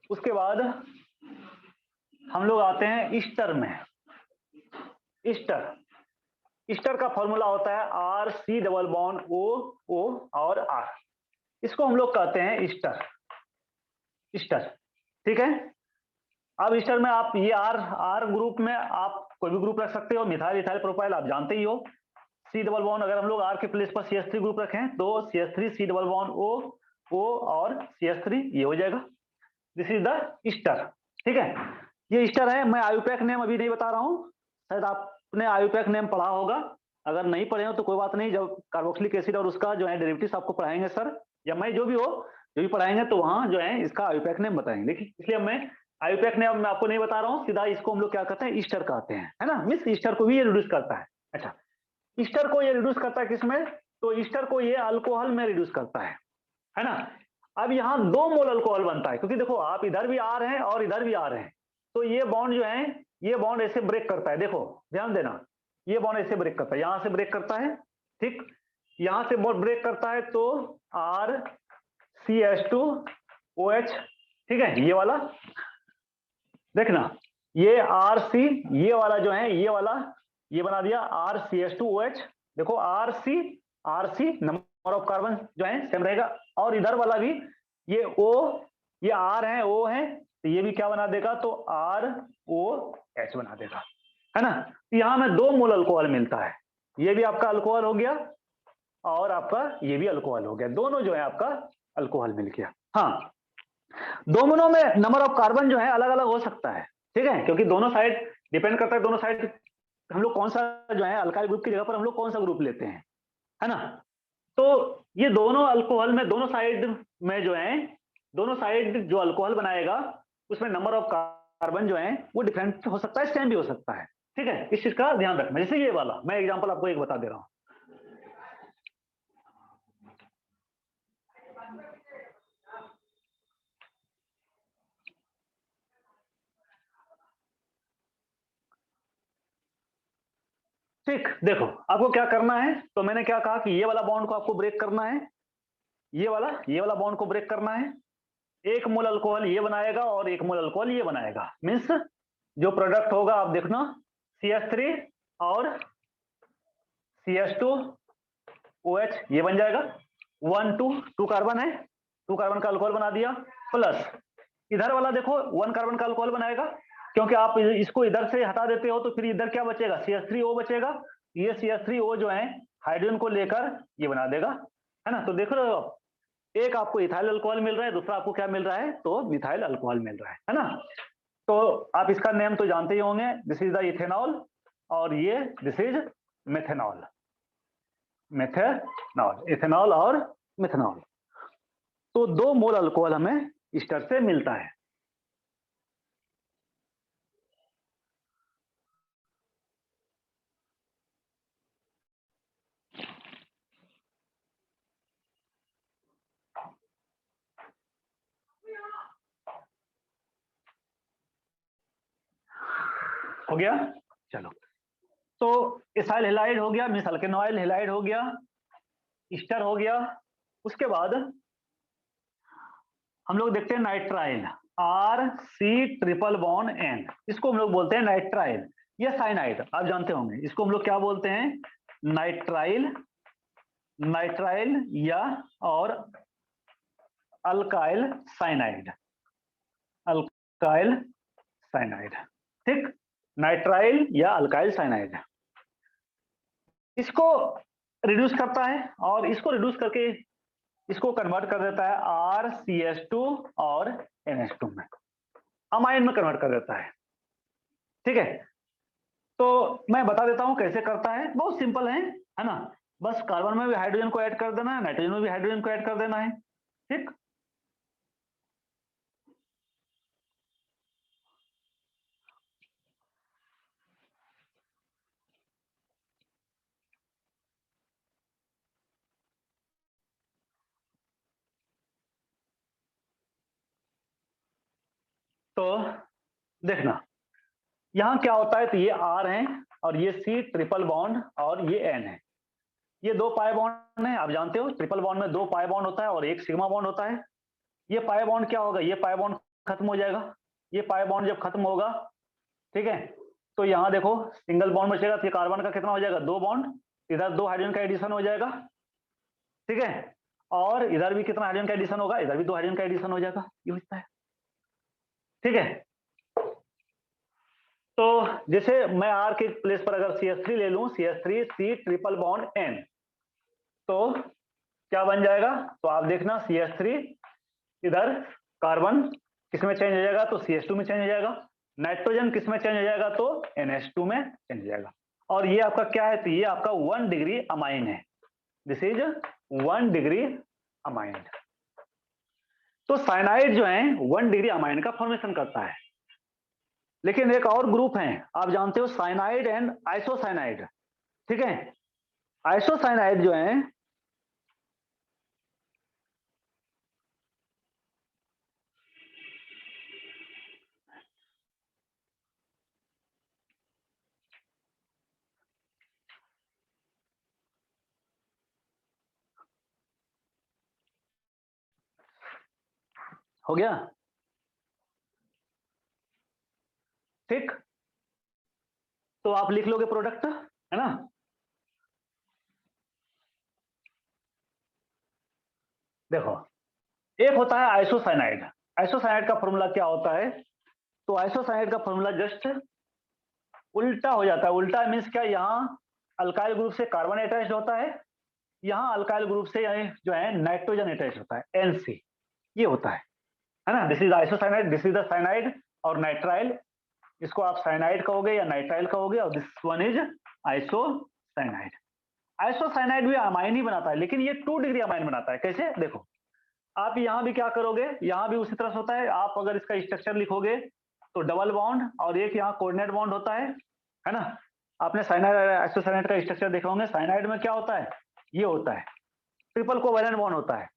उसके बाद हम लोग आते हैं ईस्टर में। ईस्टर, ईस्टर का फॉर्मूला होता है RC डबल बॉन्ड O और R। इसको हम लोग कहते हैं ईस्टर, ईस्टर, ठीक है। अब ईस्टर में आप ये आर ग्रुप में आप कोई भी ग्रुप रख सकते हो, मिथाइल इथाइल प्रोपाइल आप जानते ही हो। C डबल बॉन्ड अगर हम लोग R के प्लेस पर CH3 ग्रुप रखें तो CH3 C double bond O और CH3, ये हो जाएगा। दिस इज द ईस्टर, ठीक है। ये ईस्टर है। मैं आयुपैक नेम अभी नहीं बता रहा हूँ, शायद आपने आयुपैक नेम पढ़ा होगा, अगर नहीं पढ़े हो तो कोई बात नहीं, जब कार्बोक्सिलिक एसिड और उसका जो है डेरिवेटिव्स आपको पढ़ाएंगे सर, या मैं जो भी हो, जो भी पढ़ाएंगे, तो वहां जो है इसका आयुपैक नेम बताएंगे, देखिए। इसलिए मैं आयुपैक नेम मैं आपको नहीं बता रहा हूँ, सीधा इसको हम लोग क्या कहते हैं? ईस्टर कहते हैं, है ना। मिस ईस्टर को भी ये रिड्यूस करता है। अच्छा, ईस्टर को ये रिड्यूस करता है किसमें? तो ईस्टर को ये अल्कोहल में रिड्यूस करता है ना। अब यहाँ 2 मोल अल्कोहल बनता है, क्योंकि देखो आप इधर भी आ रहे हैं और इधर भी आ रहे हैं, तो ये बॉन्ड जो है, ये बॉन्ड ऐसे ब्रेक करता है, देखो ध्यान देना, ये बॉन्ड ऐसे ब्रेक करता है, यहां से ब्रेक करता है, ठीक। यहां से बॉन्ड ब्रेक करता है तो RCH2OH, ठीक है। ये वाला देखना, ये RC, ये वाला जो है, ये वाला, ये बना दिया RCH2OH। देखो RC नंबर ऑफ कार्बन जो है सेम रहेगा, और इधर वाला भी ये O, ये R है, O है, तो ये भी क्या बना देगा? तो ROH बना देगा, है ना। तो यहां में 2 मोल अल्कोहल मिलता है, ये भी आपका अल्कोहल हो गया और आपका ये भी अल्कोहल हो गया, दोनों जो है आपका अल्कोहल मिल गया। हाँ, दोनों में नंबर ऑफ कार्बन जो है अलग अलग हो सकता है, ठीक है, क्योंकि दोनों साइड डिपेंड करता है, दोनों साइड हम लोग कौन सा जो है अल्काइल ग्रुप की जगह पर हम लोग कौन सा ग्रुप लेते हैं, है ना। तो ये दोनों अल्कोहल में दोनों साइड में जो है, दोनों साइड जो अल्कोहल बनाएगा उसमें नंबर ऑफ कार्बन जो है वो डिफरेंट हो सकता है, सेम भी हो सकता है, ठीक है। इस चीज का ध्यान रखना। जैसे ये वाला मैं एग्जांपल आपको एक बता दे रहा हूं, ठीक। देखो आपको क्या करना है, तो मैंने क्या कहा कि ये वाला बॉन्ड को आपको ब्रेक करना है, ये वाला बॉन्ड को ब्रेक करना है। 1 मोल अल्कोहल ये बनाएगा और 1 मोल अल्कोहल ये बनाएगा, मीन्स जो प्रोडक्ट होगा आप देखना, CH3 और CH2OH ये बन जाएगा। 2 कार्बन है, 2 कार्बन का अल्कोहल बना दिया, प्लस इधर वाला देखो 1 कार्बन का अल्कोहल बनाएगा, क्योंकि आप इसको इधर से हटा देते हो तो फिर इधर क्या बचेगा, CH3O बचेगा। ये CH3O जो है हाइड्रोजन को लेकर ये बना देगा, है ना। तो देख रहे हो आप, एक आपको इथाइल अल्कोहल मिल रहा है, दूसरा आपको क्या मिल रहा है, तो मिथाइल अल्कोहल मिल रहा है ना। तो आप इसका नेम तो जानते ही होंगे, दिस इज द इथेनॉल और ये this is methanol. Methanol, ethanol और मिथेनॉल। तो 2 मोल अल्कोहल हमें ईस्टर से मिलता है। हो गया, चलो। तो इसाइल हेलाइड हो गया, मिस अल्केनॉइल हेलाइड हो गया, ईस्टर हो गया। उसके बाद हम लोग देखते हैं नाइट्राइल, R⁻C⁻N, इसको हम लोग बोलते हैं नाइट्राइल। ये साइनाइड आप जानते होंगे, इसको हम लोग क्या बोलते हैं, नाइट्राइल, नाइट्राइल या और अल्काइल साइनाइड, अल्काइल साइनाइड, ठीक। नाइट्राइल या अल्काइल साइनाइड इसको रिड्यूस करता है और इसको रिड्यूस करके इसको कन्वर्ट कर देता है RCH2 और NH2 में, अमाइन में कन्वर्ट कर देता है, ठीक है। तो मैं बता देता हूं कैसे करता है, बहुत सिंपल है ना। बस कार्बन में भी हाइड्रोजन को ऐड कर देना है, नाइट्रोजन में भी हाइड्रोजन को ऐड कर देना है, ठीक। तो देखना यहां क्या होता है, तो ये R है और ये C⁻बॉन्ड और ये N है। ये 2 पाई बॉन्ड है, आप जानते हो ट्रिपल बॉन्ड में 2 पाई बॉन्ड होता है और 1 सिग्मा बॉन्ड होता है। ये पाई बॉन्ड क्या होगा, ये पाई बॉन्ड खत्म हो जाएगा। ये पाई बॉन्ड जब खत्म होगा, ठीक है, तो यहाँ देखो सिंगल बॉन्ड बचेगा, तो ये कार्बन का कितना हो जाएगा, 2 बॉन्ड, इधर 2 हाइड्रोजन का एडिशन हो जाएगा, ठीक है। और इधर भी कितना हाइड्रोजन का एडिशन होगा, इधर भी 2 हाइड्रोजन का एडिशन हो जाएगा, ये होता है, ठीक है। तो जैसे मैं R के प्लेस पर अगर CH3 ले लूं, CH3 C⁻N, तो क्या बन जाएगा, तो आप देखना CH3 इधर कार्बन किसमें चेंज हो जाएगा, तो CH2 में चेंज हो जाएगा। नाइट्रोजन किसमें चेंज हो जाएगा, तो NH2 में चेंज हो जाएगा। और ये आपका क्या है, तो ये आपका 1 डिग्री अमाइन है, दिस इज 1 डिग्री अमाइन। तो साइनाइड जो है 1 डिग्री अमाइन का फॉर्मेशन करता है। लेकिन एक और ग्रुप है, आप जानते हो, साइनाइड एंड आइसोसाइनाइड, ठीक है। आइसोसाइनाइड जो है हो गया, ठीक। तो आप लिख लोगे प्रोडक्ट, है ना। देखो एक होता है आइसोसाइनाइड, आइसोसाइनाइड का फॉर्मूला क्या होता है, तो आइसोसाइनाइड का फॉर्मूला जस्ट उल्टा हो जाता है। उल्टा मीन्स क्या, यहाँ अल्काइल ग्रुप से कार्बन अटैच होता है, यहाँ अल्काइल ग्रुप से जो है नाइट्रोजन अटैच होता है, NC, ये होता है ना। This is isocyanide, this is the cyanide और नाइट्राइल, इसको आप साइनाइड कहोगे या नाइट्राइल कहोगे, और this one is isocyanide. Isocyanide भी अमाइन ही बनाता है, लेकिन ये 2 डिग्री अमाइन बनाता है। कैसे, देखो आप यहाँ भी क्या करोगे, यहाँ भी उसी तरह से होता है। आप अगर इसका स्ट्रक्चर लिखोगे तो डबल बॉन्ड और एक यहाँ कोऑर्डिनेट बॉन्ड होता है ना। आपने साइनाइड आइसोसाइनाइड का स्ट्रक्चर देखा होंगे, साइनाइड में क्या होता है, ये होता है, ट्रिपल कोवैलेंट बॉन्ड होता है।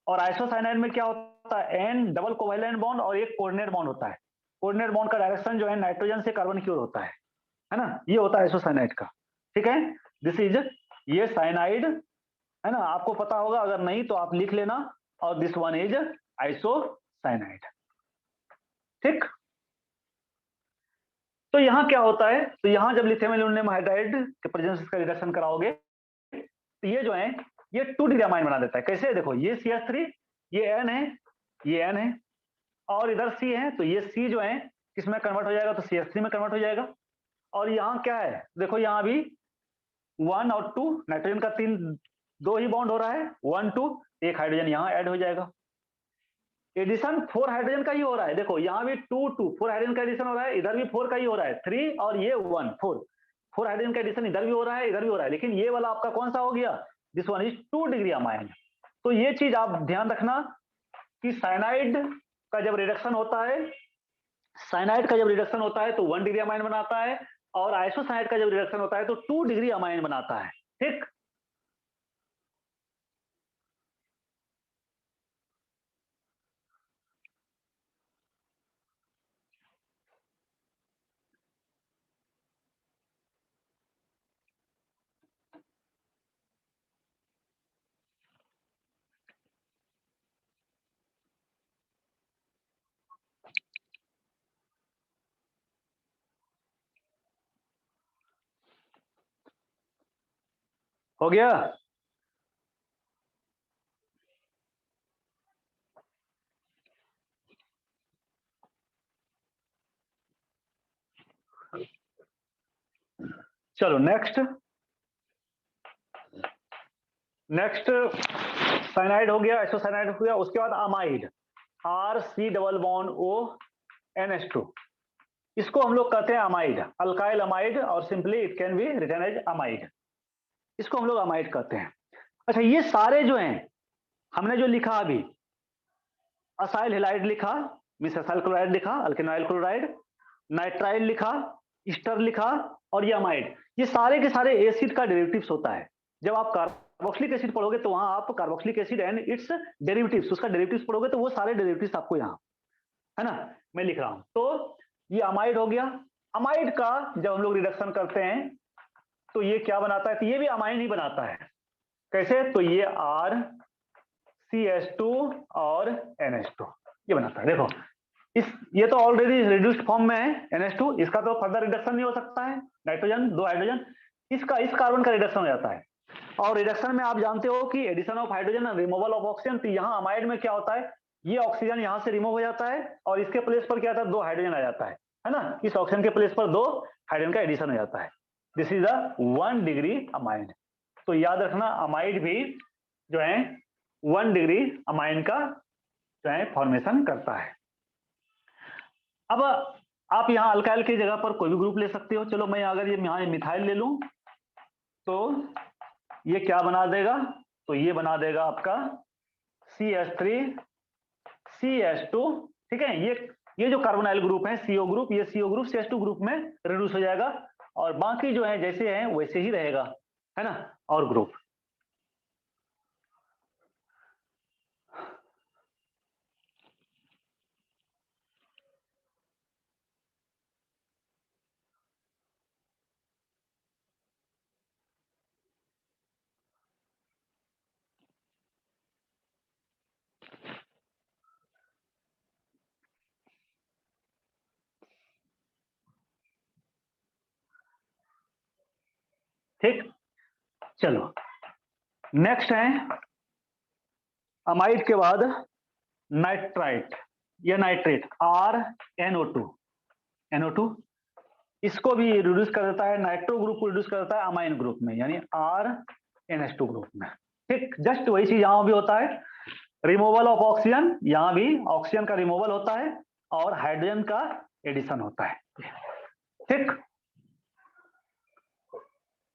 और आइसोसाइनाइड में क्या होता है, N डबल कोवैलेंट बॉन्ड और एक कोऑर्डिनेट बॉन्ड होता है। कोऑर्डिनेट बॉन्ड का डायरेक्शन जो है नाइट्रोजन से कार्बन की ओर होता है ना। ये होता है आइसोसाइनाइड का, ठीक है। दिस इज, ये साइनाइड है ना, आपको पता होगा, अगर नहीं तो आप लिख लेना। और दिस वन इज आइसोसाइनाइड, ठीक। तो यहाँ क्या होता है, तो यहाँ जब लिथियम एल्यूमिनियम हाइड्राइड के प्रेजेंस का रिडक्शन कराओगे, तो ये जो है ये 2 डिग्री अमाइन बना देता है। कैसे, देखो ये CH3, ये N है, ये N है, और इधर C है, तो ये C जो है किस में कन्वर्ट हो जाएगा, तो CH3 में कन्वर्ट हो जाएगा। और यहाँ क्या है, देखो यहाँ भी 1 और 2, नाइट्रोजन का 3 2 ही बॉन्ड हो रहा है, 1 2, एक हाइड्रोजन यहाँ ऐड हो जाएगा। एडिशन 4 हाइड्रोजन का ही हो रहा है, देखो यहाँ भी 2 2 4 हाइड्रोजन का एडिशन हो रहा है, इधर भी 4 का ही हो रहा है, 3 और ये 1 4 हाइड्रोजन का एडिशन इधर भी हो रहा है, इधर भी हो रहा है, लेकिन ये वाला आपका कौन सा हो गया, this one is 2 degree amine. तो ये चीज आप ध्यान रखना कि साइनाइड का जब रिडक्शन होता है, साइनाइड का जब रिडक्शन होता है तो 1 डिग्री अमाइन बनाता है, और आइसोसाइनाइड का जब रिडक्शन होता है तो 2 डिग्री अमाइन बनाता है। ठीक, हो गया। चलो नेक्स्ट, नेक्स्ट साइनाइड हो गया, आइसोसाइनाइड हो गया, उसके बाद amide, RC double bond O NH2, इसको हम लोग कहते हैं अमाइड, अल्काइल अमाइड, और simply it can be written as amide, इसको हम लोग अमाइड कहते हैं। अच्छा, ये सारे जो हैं हमने जो लिखा अभी, असाइल हेलाइड लिखा, मिस असाइल क्लोराइड लिखा, अल्केनॉइल क्लोराइड, नाइट्राइल लिखा, ईस्टर लिखा, और ये अमाइड, ये सारे के सारे एसिड का डेरिवेटिव्स होता है। जब आप कार्बोक्सिलिक एसिड पढ़ोगे तो वहां आप carboxylic acid and it's derivatives, उसका डेरिवेटिव्स पढ़ोगे तो वो सारे डेरिवेटिव्स आपको यहाँ, है ना, मैं लिख रहा हूं। तो ये अमाइड हो गया। अमाइड का जब हम लोग रिडक्शन करते हैं तो ये क्या बनाता है, तो ये भी अमाइन ही बनाता है। कैसे, तो ये RCH2 और NH2 ये बनाता है। देखो इस, ये तो ऑलरेडी रिड्यूस्ड फॉर्म में है NH2, इसका तो फर्दर रिडक्शन नहीं हो सकता है, नाइट्रोजन 2 हाइड्रोजन, इसका इस कार्बन का रिडक्शन हो जाता है। और रिडक्शन में आप जानते हो कि addition of hydrogen and removal of oxygen, तो यहाँ अमाइड में क्या होता है, ये ऑक्सीजन यहाँ से रिमूव हो जाता है और इसके प्लेस पर क्या आता है, 2 हाइड्रोजन आ जाता है ना, इस ऑक्सीजन के प्लेस पर 2 हाइड्रोजन का एडिशन हो जाता है। This is a 1 degree amine. तो याद रखना अमाइड भी जो है 1 डिग्री अमाइन का जो है फॉर्मेशन करता है। अब आप यहाँ अल्काइल की जगह पर कोई भी ग्रुप ले सकते हो। चलो मैं अगर ये यहाँ मिथाइल ले लूं तो ये क्या बना देगा, तो ये बना देगा आपका CH3 CH2। ठीक है, ये जो कार्बोनाइल ग्रुप है CO ग्रुप, ये CO ग्रुप CH2 ग्रुप में रिड्यूस हो जाएगा, और बाकी जो है जैसे है वैसे ही रहेगा, है ना, और ग्रुप। ठीक, चलो नेक्स्ट है अमाइड के बाद नाइट्राइट या नाइट्रेट RNO2, NO2, इसको भी रिड्यूस कर देता है, नाइट्रो ग्रुप को रिड्यूस कर देता है अमाइन ग्रुप में, यानी RNH2 ग्रुप में। ठीक, जस्ट वही चीज यहां भी होता है, रिमूवल ऑफ ऑक्सीजन, यहां भी ऑक्सीजन का रिमूवल होता है और हाइड्रोजन का एडिशन होता है। ठीक,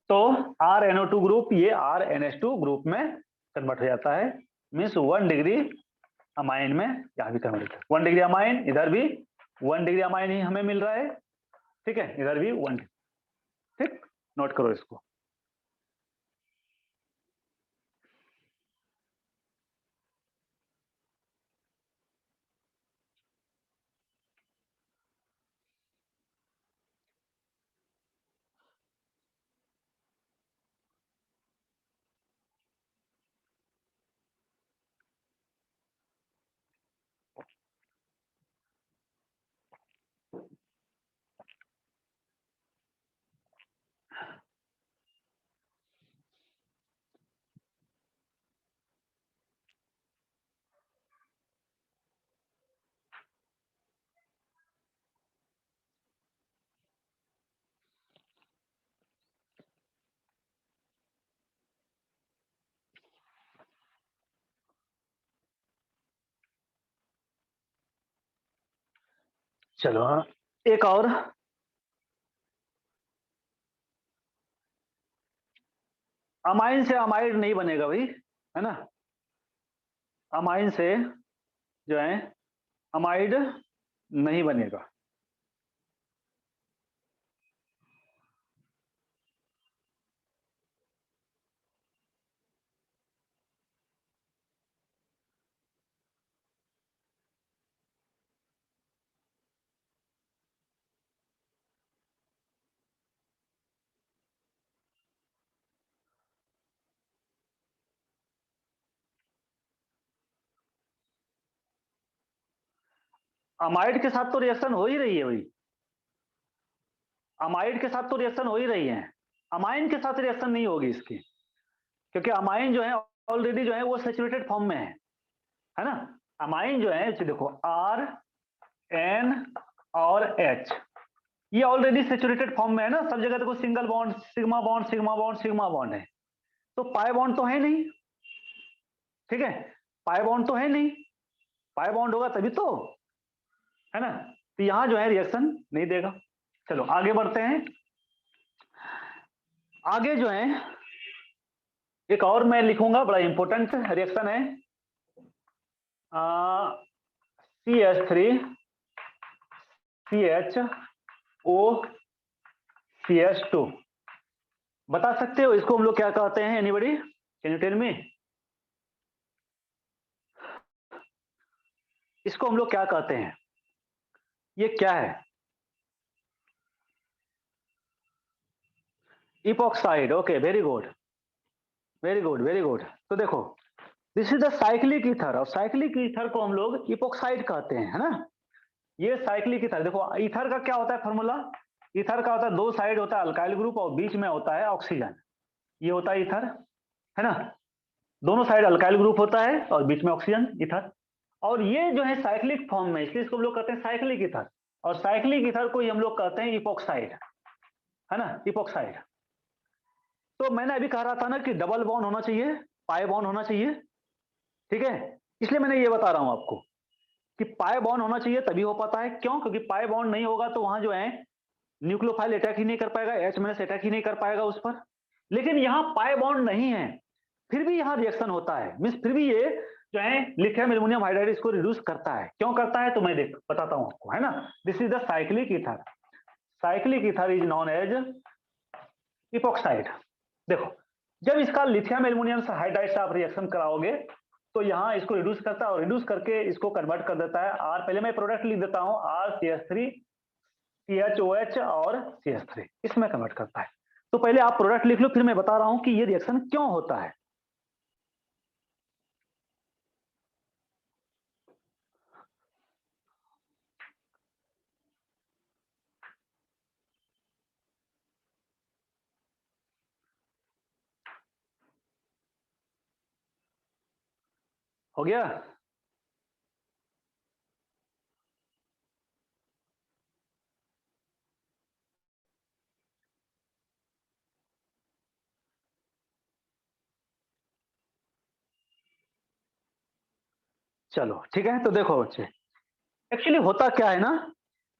तो RNO2 ग्रुप ये RNH2 ग्रुप में कन्वर्ट हो जाता है, मीन्स 1 डिग्री अमाइन में यहां भी कन्वर्ट होता है। 1 डिग्री अमाइन, इधर भी 1 डिग्री अमाइन ही हमें मिल रहा है। ठीक है, इधर भी 1। ठीक, नोट करो इसको। चलो हाँ, एक और अमाइन से अमाइड नहीं बनेगा भाई, है ना। अमाइन से जो है अमाइड नहीं बनेगा। अमाइड के साथ तो रिएक्शन हो ही रही है भाई, अमाइड के साथ तो रिएक्शन हो ही रही है, अमाइन के साथ रिएक्शन नहीं होगी इसकी, क्योंकि अमाइन जो है ऑलरेडी जो है वो सैचुरेटेड फॉर्म में है ना। अमाइन जो है देखो आर एन और एच, ये ऑलरेडी सैचुरेटेड फॉर्म में है ना, सब जगह देखो single bond sigma bond sigma bond sigma bond है, तो पाई बॉन्ड तो है नहीं, ठीक है, पाई बॉन्ड तो है नहीं, पाई बॉन्ड होगा तभी तो, है ना, तो यहां जो है रिएक्शन नहीं देगा। चलो आगे बढ़ते हैं, आगे जो है एक और मैं लिखूंगा, बड़ा इंपॉर्टेंट रिएक्शन है, CH3 CHO CH2, बता सकते हो इसको हम लोग क्या कहते हैं, anybody can you tell me, इसको हम लोग क्या कहते हैं, ये क्या है, epoxide, okay very good very good very good. तो देखो this is the cyclic ether, और साइक्लिक ईथर को हम लोग इपॉक्साइड कहते हैं, है ना, ये साइक्लिक ईथर। देखो ईथर का क्या होता है फॉर्मूला, ईथर का होता है दो साइड होता है अल्काइल ग्रुप और बीच में होता है ऑक्सीजन, ये होता है ईथर, है ना, दोनों साइड अल्काइल ग्रुप होता है और बीच में ऑक्सीजन ईथर, और ये जो है साइक्लिक फॉर्म में, इसलिए इसको हम लोग कहते हैं साइक्लिक ईथर, और साइक्लिक ईथर को ही हम लोग कहते हैं इपॉक्साइड, है ना, इपॉक्साइड। तो मैंने अभी कह रहा था ना कि डबल बॉन्ड होना चाहिए, पाई बॉन्ड होना चाहिए, ठीक है, इसलिए मैंने ये बता रहा हूं आपको कि पाई बॉन्ड होना चाहिए तभी हो पाता है, क्यों, क्योंकि पाई बॉन्ड नहीं होगा तो वहां जो है न्यूक्लियोफाइल अटैक ही नहीं कर पाएगा, H- अटैक ही नहीं कर पाएगा उस पर, लेकिन यहाँ पाई बॉन्ड नहीं है, फिर भी यहाँ रिएक्शन होता है, मीन्स फिर भी ये जो है लिथियम एल्युमिनियम हाइड्राइड इसको रिड्यूस करता है, क्यों करता है तो मैं देख बताता हूं आपको, है ना। This is the cyclic ether, cyclic ether is known as epoxide. देखो जब इसका लिथियम एल्युमिनियम हाइड्राइड से आप रिएक्शन कराओगे तो यहाँ इसको रिड्यूस करता है और रिड्यूस करके इसको कन्वर्ट कर देता है आर, पहले मैं प्रोडक्ट लिख देता हूँ, RCH3 CHOH और CH3, इसमें कन्वर्ट करता है। तो पहले आप प्रोडक्ट लिख लो, फिर मैं बता रहा हूं कि ये रिएक्शन क्यों होता है। हो गया, चलो ठीक है। तो देखो बच्चे, एक्चुअली होता क्या है ना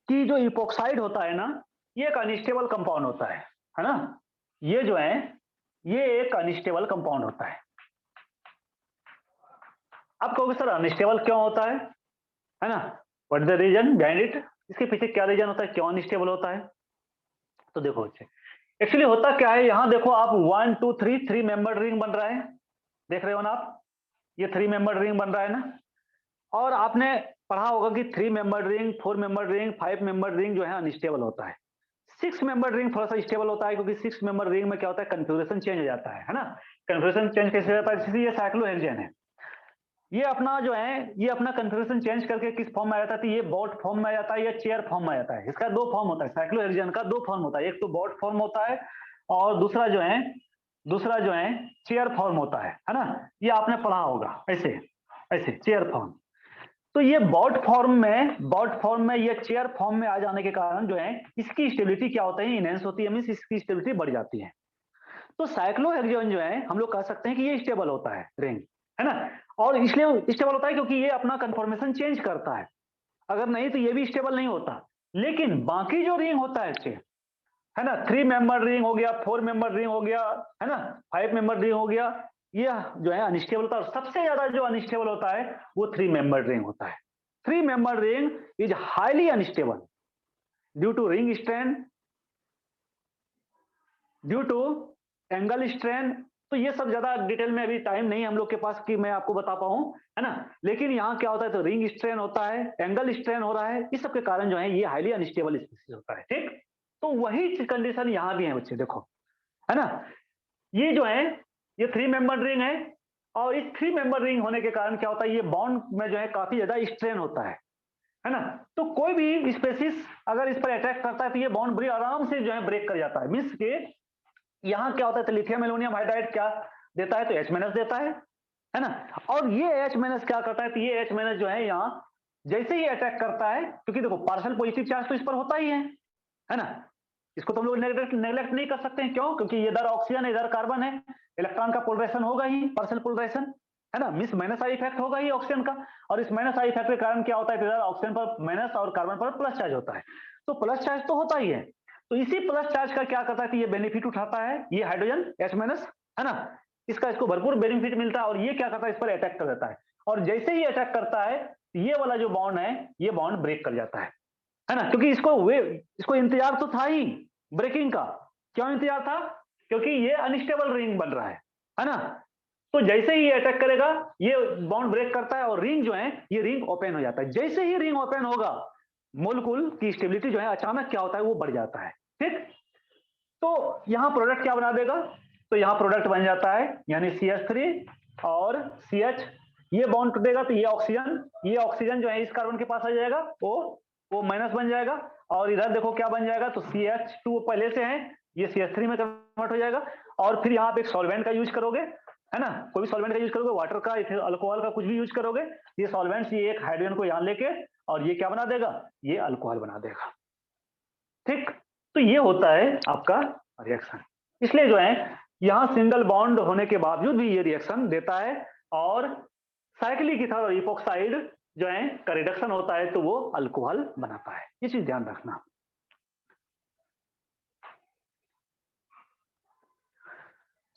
कि जो इपोक्साइड होता है ना, ये एक अनस्टेबल कंपाउंड होता है ना, ये जो है ये एक अनस्टेबल कंपाउंड होता है। आप कहोगे सर अनस्टेबल क्यों होता है ना, what the reason behind it, इसके पीछे क्या रीजन होता है, क्यों अनस्टेबल होता है। तो देखो बच्चे, एक्चुअली होता क्या है, यहां देखो आप 1 2 3 3 मेंबर रिंग बन रहा है, देख रहे हो ना आप, ये 3 मेंबर रिंग बन रहा है ना, और आपने पढ़ा होगा कि 3 member ring 4 member ring 5 member ring जो है अनस्टेबल होता है, 6 मेंबर रिंग थोड़ा सा स्टेबल होता है, क्योंकि 6 मेंबर रिंग में क्या होता है कन्फिग्रेशन चेंज हो जाता है ना, कन्फिग्रेशन चेंज कैसे होता है, जैसे ये साइक्लोहेक्सेन है, ये अपना जो है ये अपना कन्फिग्रेशन चेंज करके किस फॉर्म में आ जाता है, तो ये बॉट फॉर्म में आ जाता है या चेयर फॉर्म में आ जाता है। इसका दो फॉर्म होता है, साइक्लोहेक्सेन का दो फॉर्म होता है, एक तो बॉट फॉर्म होता है और दूसरा जो है चेयर फॉर्म होता है ना, ये आपने पढ़ा होगा ऐसे ऐसे चेयर फॉर्म। तो ये बॉट फॉर्म में ये चेयर फॉर्म में आ जाने के कारण जो है इसकी स्टेबिलिटी क्या होता है, इनहेंस होती है, मींस इसकी स्टेबिलिटी बढ़ जाती है। तो साइक्लोहेक्सेन जो है हम लोग कह सकते हैं कि ये स्टेबल होता है रिंग, है ना, और इसलिए स्टेबल होता है क्योंकि ये अपना कंफर्मेशन चेंज करता है, अगर नहीं तो ये भी स्टेबल नहीं होता। लेकिन बाकी जो रिंग होता है है ना, 3 मेंबर रिंग हो गया, 4 मेंबर रिंग हो गया, है ना, 5 मेंबर रिंग हो गया, ये जो है अनस्टेबल होता है। सबसे ज्यादा जो अनस्टेबल होता है वो 3 मेंबर रिंग होता है। 3 member ring is highly unstable due to ring strain, due to angle strain. तो ये सब ज्यादा डिटेल में अभी टाइम नहीं है हम लोग के पास कि मैं आपको बता पाऊं, है ना। लेकिन यहाँ क्या होता है, तो रिंग स्ट्रेन होता है, एंगल स्ट्रेन हो रहा है, इस सब के कारण जो है ये हाईली अनस्टेबल स्पीसीज होता है। ठीक, तो वही कंडीशन यहाँ भी है बच्चे, देखो, है ना। ये जो है ये 3 मेंबर रिंग है, और इस 3 मेंबर रिंग होने के कारण क्या होता है, ये बॉन्ड में जो है काफी ज्यादा स्ट्रेन होता है ना। तो कोई भी स्पेसिस अगर इस पर अटैक करता है तो ये बॉन्ड बड़ी आराम से जो है ब्रेक कर जाता है। मीन्स के यहाँ क्या होता है, तो लिथियम एल्यूमिनियम हाइड्राइड क्या देता है, तो H- देता है ना। और ये H- क्या करता है, तो ये H- जो है यहाँ जैसे ही अटैक करता है, क्योंकि देखो पार्शियल पॉजिटिव चार्ज तो इस पर होता ही है ना। इसको तो हम लोग नेग्लेक्ट नहीं कर सकते हैं, क्यों, क्योंकि इधर ऑक्सीजन है इधर कार्बन है, इलेक्ट्रॉन का पोलराइजेशन होगा ही, पार्शियल पोलराइजेशन, है ना। मिस माइनस आई इफेक्ट होगा ही ऑक्सीजन का, और इस माइनस आई इफेक्ट के कारण क्या होता है, इधर ऑक्सीजन पर माइनस और कार्बन पर प्लस चार्ज होता है। तो प्लस चार्ज तो होता ही है, तो इसी प्लस चार्ज का क्या करता है, कि ये बेनिफिट उठाता है, ये हाइड्रोजन H- है ना, इसका इसको भरपूर बेनिफिट मिलता है, और ये क्या करता है, इस पर अटैक कर देता है। और जैसे ही अटैक करता है, ये वाला जो बॉन्ड है ये बॉन्ड ब्रेक कर जाता है ना। क्योंकि इसको इंतजार तो था ही ब्रेकिंग का। क्यों इंतजार था, क्योंकि ये अनस्टेबल रिंग बन रहा है ना। तो जैसे ही ये अटैक करेगा, ये बॉन्ड ब्रेक करता है, और रिंग जो है ये रिंग ओपन हो जाता है। जैसे ही रिंग ओपन होगा, मोलिक्यूल की स्टेबिलिटी जो है अचानक क्या होता है, वो बढ़ जाता है। ठीक, तो यहां प्रोडक्ट क्या बना देगा, तो यहां प्रोडक्ट बन जाता है, यानी CH3 और CH। ये बॉन्ड टूटेगा तो ये ऑक्सीजन जो है इस कार्बन के पास आ जाएगा, वो माइनस बन जाएगा, और इधर देखो क्या बन जाएगा, तो CH2 पहले से है, ये CH3 में कन्वर्ट हो जाएगा। और फिर यहाँ पे एक सॉल्वेंट का यूज करोगे, है ना, कोई भी सॉल्वेंट का यूज करोगे, वाटर का, अल्कोहल का, कुछ भी यूज करोगे, ये सॉल्वेंट्स ये एक हाइड्रोजन को यहाँ लेके, और ये क्या बना देगा, ये अल्कोहल बना देगा। ठीक, तो ये होता है आपका रिएक्शन। इसलिए जो है यहां सिंगल बॉन्ड होने के बावजूद भी ये रिएक्शन देता है, और साइक्लिक इथर और इपोक्साइड जो है का रिडक्शन होता है तो वो अल्कोहल बनाता है। ये चीज ध्यान रखना।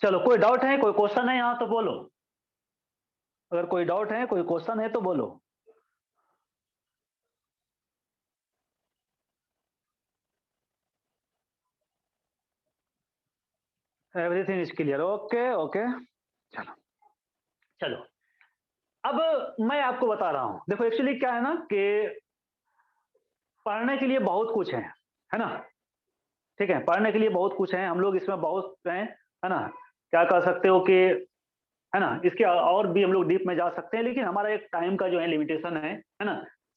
चलो, कोई डाउट है, कोई क्वेश्चन है यहाँ तो बोलो। अगर कोई डाउट है, कोई क्वेश्चन है तो बोलो। Everything is clear, okay okay. चलो चलो, अब मैं आपको बता रहा हूं, देखो एक्चुअली क्या है ना, कि पढ़ने के लिए बहुत कुछ है ना। ठीक है, पढ़ने के लिए बहुत कुछ है, हम लोग इसमें बहुत है ना, क्या कर सकते हो कि, है ना, इसके और भी हम लोग डीप में जा सकते हैं, लेकिन हमारा एक टाइम का जो है लिमिटेशन है ना,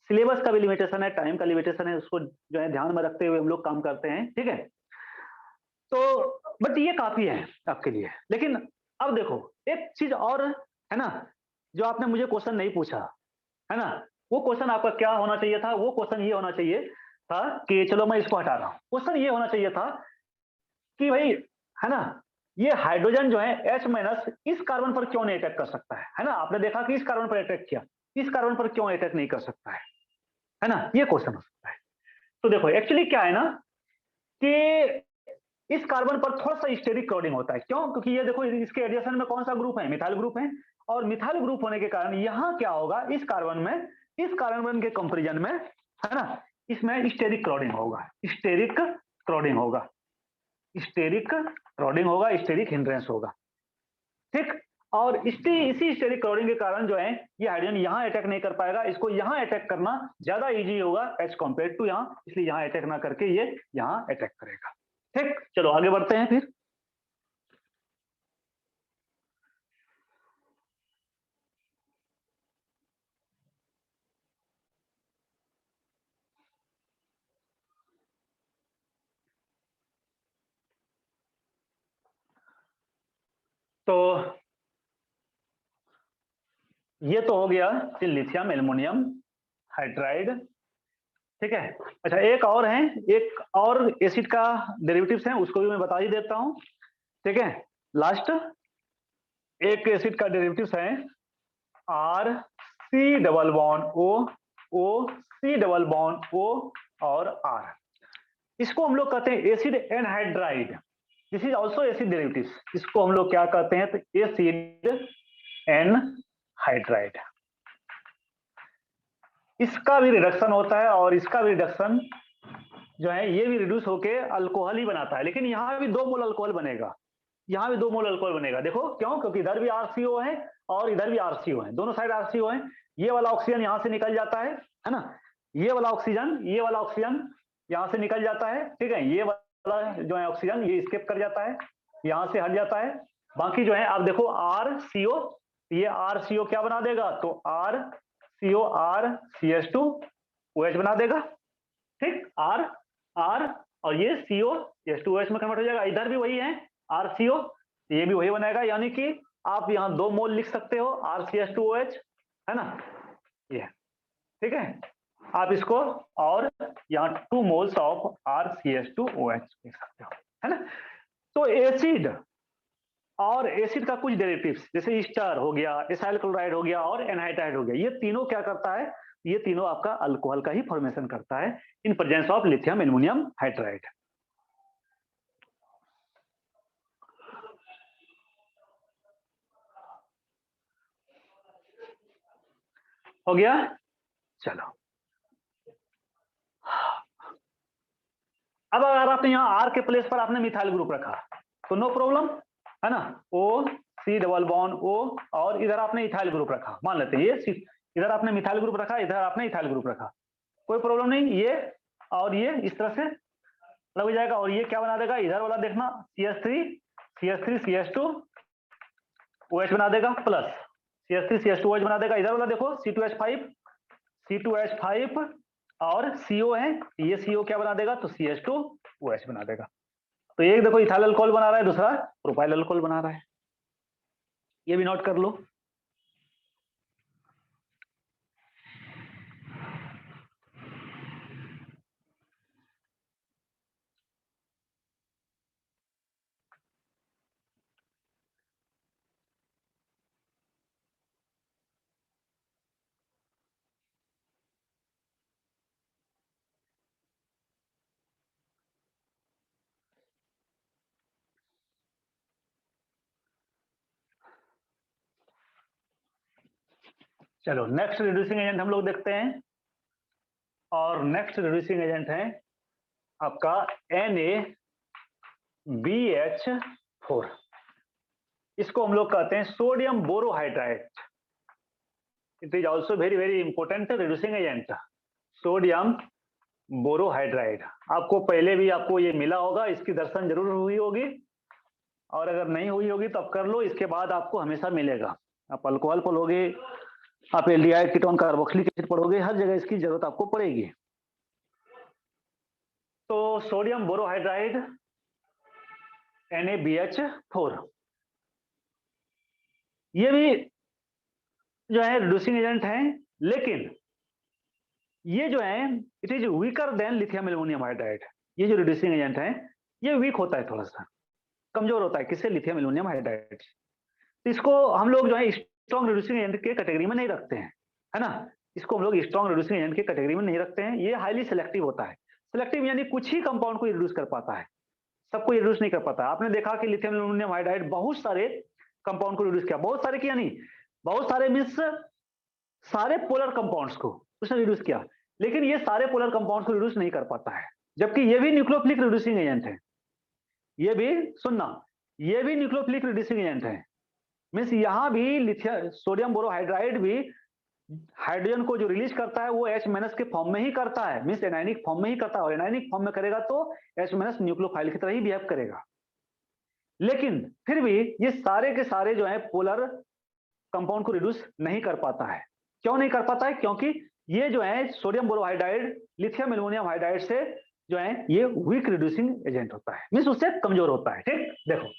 सिलेबस का भी लिमिटेशन है, टाइम का लिमिटेशन है, उसको जो है ध्यान में रखते हुए हम लोग काम करते हैं। ठीक है, तो बट ये काफी है आपके लिए। लेकिन अब देखो एक चीज और, है ना, जो आपने मुझे क्वेश्चन नहीं पूछा, है ना, वो क्वेश्चन आपका क्या होना चाहिए था, वो क्वेश्चन ये होना चाहिए था कि, चलो मैं इसको हटा रहा हूं, क्वेश्चन ये होना चाहिए था कि भाई, है ना, ये हाइड्रोजन जो है H- इस कार्बन पर क्यों नहीं अटैक कर सकता है ना। आपने देखा कि इस कार्बन पर अटैक किया, इस कार्बन पर क्यों अटैक नहीं कर सकता है ना, ये क्वेश्चन हो सकता है। तो देखो एक्चुअली क्या है ना, कि इस कार्बन पर थोड़ा सा स्टेरिक क्लोरीडिंग होता है। क्यों, क्योंकि ये देखो इसके एडिशन में कौन सा ग्रुप है, मिथाइल ग्रुप है, और मिथाइल ग्रुप होने के कारण यहाँ क्या होगा, इस कार्बन के कंपेरिजन में, है ना, इसमें स्टेरिक क्लोरीडिंग होगा, स्टेरिक क्लोरीडिंग होगा, स्टेरिक क्लोरीडिंग होगा, स्टेरिक हिंड्रेंस होगा। ठीक, और इसी स्टेरिक क्लोरीडिंग के कारण जो है ये हाइड्रोजन यहाँ अटैक नहीं कर पाएगा, इसको यहाँ अटैक करना ज्यादा इजी होगा एज कॉम्पेयर टू यहाँ, इसलिए यहाँ अटैक ना करके ये यहाँ अटैक करेगा। ठीक, चलो आगे बढ़ते हैं फिर। तो ये तो हो गया लिथियम एल्युमिनियम हाइड्राइड। ठीक है, अच्छा एक और है, एक और एसिड का डेरिवेटिव्स है, उसको भी मैं बता ही देता हूं। ठीक है, लास्ट एक एसिड का डेरिवेटिव्स है R C double bond O, O C double bond O और R। इसको हम लोग कहते हैं acid anhydride. This is also acid derivatives. इसको हम लोग क्या कहते हैं, तो एसिड एनहाइड्राइड। इसका भी रिडक्शन होता है और इसका भी रिडक्शन जो है ये भी रिड्यूस होके अल्कोहल ही बनाता है, लेकिन यहाँ भी 2 मोल अल्कोहल बनेगा, यहाँ भी 2 मोल अल्कोहल बनेगा। देखो क्यों, क्योंकि इधर भी RCO है और इधर भी RCO है, दोनों साइड RCO है। ये वाला ऑक्सीजन यहाँ से निकल जाता है ना, ये वाला ऑक्सीजन यहाँ से निकल जाता है, ठीक है। ये वाला जो है ऑक्सीजन ये स्केप कर जाता है, यहाँ से हट जाता है। बाकी जो है आप देखो RCO, ये RCO क्या बना देगा, तो RCO RCH2OH बना देगा, ठीक। R और ये CO H2OH में कन्वर्ट हो जाएगा। इधर भी वही है RCO, ये भी वही बनाएगा, यानी कि आप यहाँ 2 मोल लिख सकते हो RCH2OH, है ना, ये ठीक है। आप इसको और यहाँ 2 मोल्स ऑफ RCH2OH लिख सकते हो, है ना। तो एसिड और एसिड का कुछ डेरिवेटिव्स जैसे ईस्टर हो गया, एसाइल क्लोराइड हो गया और एनहाइड्राइड हो गया, ये तीनों क्या करता है, ये तीनों आपका अल्कोहल का ही फॉर्मेशन करता है in presence of lithium aluminium hydride. हो गया, चलो। अब अगर आपने यहाँ R के प्लेस पर आपने मिथाइल ग्रुप रखा तो नो प्रॉब्लम, है ना, OC डबल बॉन्ड O, और इधर आपने इथाइल ग्रुप रखा, मान लेते हैं ये, इधर आपने मिथाइल ग्रुप रखा, इधर आपने इथाइल ग्रुप रखा, कोई प्रॉब्लम नहीं, ये और ये इस तरह से लग जाएगा। और ये क्या बना देगा, इधर वाला देखना CH3 CH2 OH बना देगा, प्लस CH3 CH2 OH बना देगा। इधर वाला देखो C2H5 और CO है, ये CO क्या बना देगा, तो CH2OH बना देगा। तो एक देखो इथाइल अल्कोहल बना रहा है, दूसरा प्रोपाइल अल्कोहल बना रहा है, ये भी नोट कर लो। चलो नेक्स्ट रिड्यूसिंग एजेंट हम लोग देखते हैं, और नेक्स्ट रिड्यूसिंग एजेंट है आपका NaBH4। इसको हम लोग कहते हैं sodium borohydride. It is also very very important reducing agent, sodium borohydride. आपको पहले भी आपको ये मिला होगा, इसकी दर्शन जरूर हुई होगी, और अगर नहीं हुई होगी तो आप कर लो, इसके बाद आपको हमेशा मिलेगा। आप अल्कोहल पढ़ोगे, आप एल्डिहाइड कीटोन कार्बोक्सिलिक एसिड पढ़ोगे, हर जगह इसकी जरूरत आपको पड़ेगी। तो सोडियम बोरोहाइड्राइड NaBH4, ये भी जो है रिड्यूसिंग एजेंट है, लेकिन ये जो है it is weaker then lithium aluminium hydride. ये जो रिड्यूसिंग एजेंट है ये वीक होता है, थोड़ा सा कमजोर होता है, किससे, लिथियम एल्युमिनियम हाइड्राइड। तो इसको हम लोग जो है स्ट्रॉन्ग रिड्यूसिंग एजेंट के कैटेगरी में नहीं रखते हैं, है ना, इसको हम लोग स्ट्रॉन्ग रिड्यूसिंग एजेंट के कैटेगरी में नहीं रखते हैं। ये हाईली सिलेक्टिव होता है। सिलेक्टिव यानी कुछ ही कंपाउंड को रिड्यूस कर पाता है, सबको रिड्यूस नहीं कर पाता। आपने देखा कि लिथियम एल्युमिनियम हाइड्राइड बहुत सारे कंपाउंड को रिड्यूस किया, बहुत सारे किया नहीं, बहुत सारे मींस सारे पोलर कंपाउंड्स को उसने रिड्यूस किया, लेकिन ये सारे पोलर कंपाउंड्स को रिड्यूस नहीं कर पाता है, जबकि ये भी न्यूक्लियोफिलिक रिड्यूसिंग एजेंट है। ये भी सुनना, ये भी न्यूक्लियोफिलिक रिड्यूसिंग एजेंट है। मींस यहाँ भी लिथियम सोडियम बोरोहाइड्राइड भी हाइड्रोजन को जो रिलीज करता है वो H- के फॉर्म में ही करता है, मींस एनायनिक फॉर्म में ही करता है, और एनायनिक फॉर्म में करेगा तो H- न्यूक्लियोफाइल की तरह ही बिहेव करेगा। लेकिन फिर भी ये सारे के सारे जो है पोलर कंपाउंड को रिड्यूस नहीं कर पाता है। क्यों नहीं कर पाता है, क्योंकि ये जो है sodium borohydride lithium aluminium hydride से जो है ये वीक रिड्यूसिंग एजेंट होता है, मींस उससे कमजोर होता है, ठीक। देखो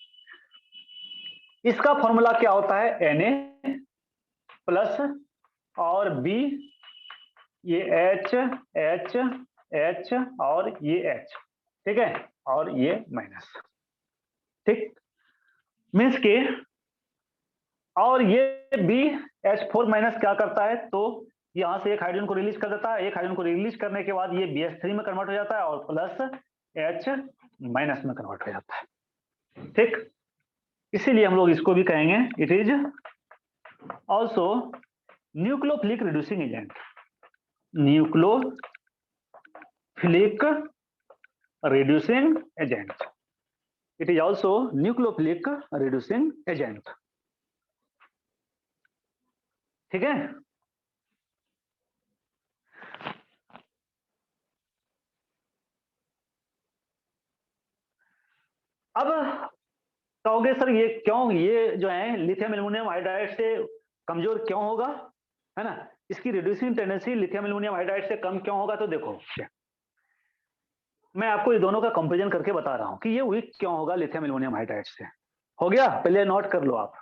इसका फॉर्मूला क्या होता है, Na प्लस और B, ये H H H और ये H, ठीक है, और ये माइनस, ठीक, मीन्स के, और ये BH4 माइनस क्या करता है, तो यहाँ से एक हाइड्रोजन को रिलीज कर देता है, एक हाइड्रोजन को रिलीज करने के बाद ये BH3 में कन्वर्ट हो जाता है और प्लस H माइनस में कन्वर्ट हो जाता है। ठीक, इसीलिए हम लोग इसको भी कहेंगे it is also nucleophilic reducing agent. Nucleophilic reducing agent, it is also nucleophilic reducing agent. ठीक है, अब कहोगे सर ये क्यों, ये जो है लिथियम एल्युमिनियम हाइड्राइड से कमजोर क्यों होगा, है ना, इसकी reducing tendency lithium aluminium hydride से कम क्यों होगा। तो देखो मैं आपको ये दोनों का कंपैरिजन करके बता रहा हूं कि ये वीक क्यों होगा लिथियम एल्युमिनियम हाइड्राइड से। हो गया, पहले नोट कर लो आप।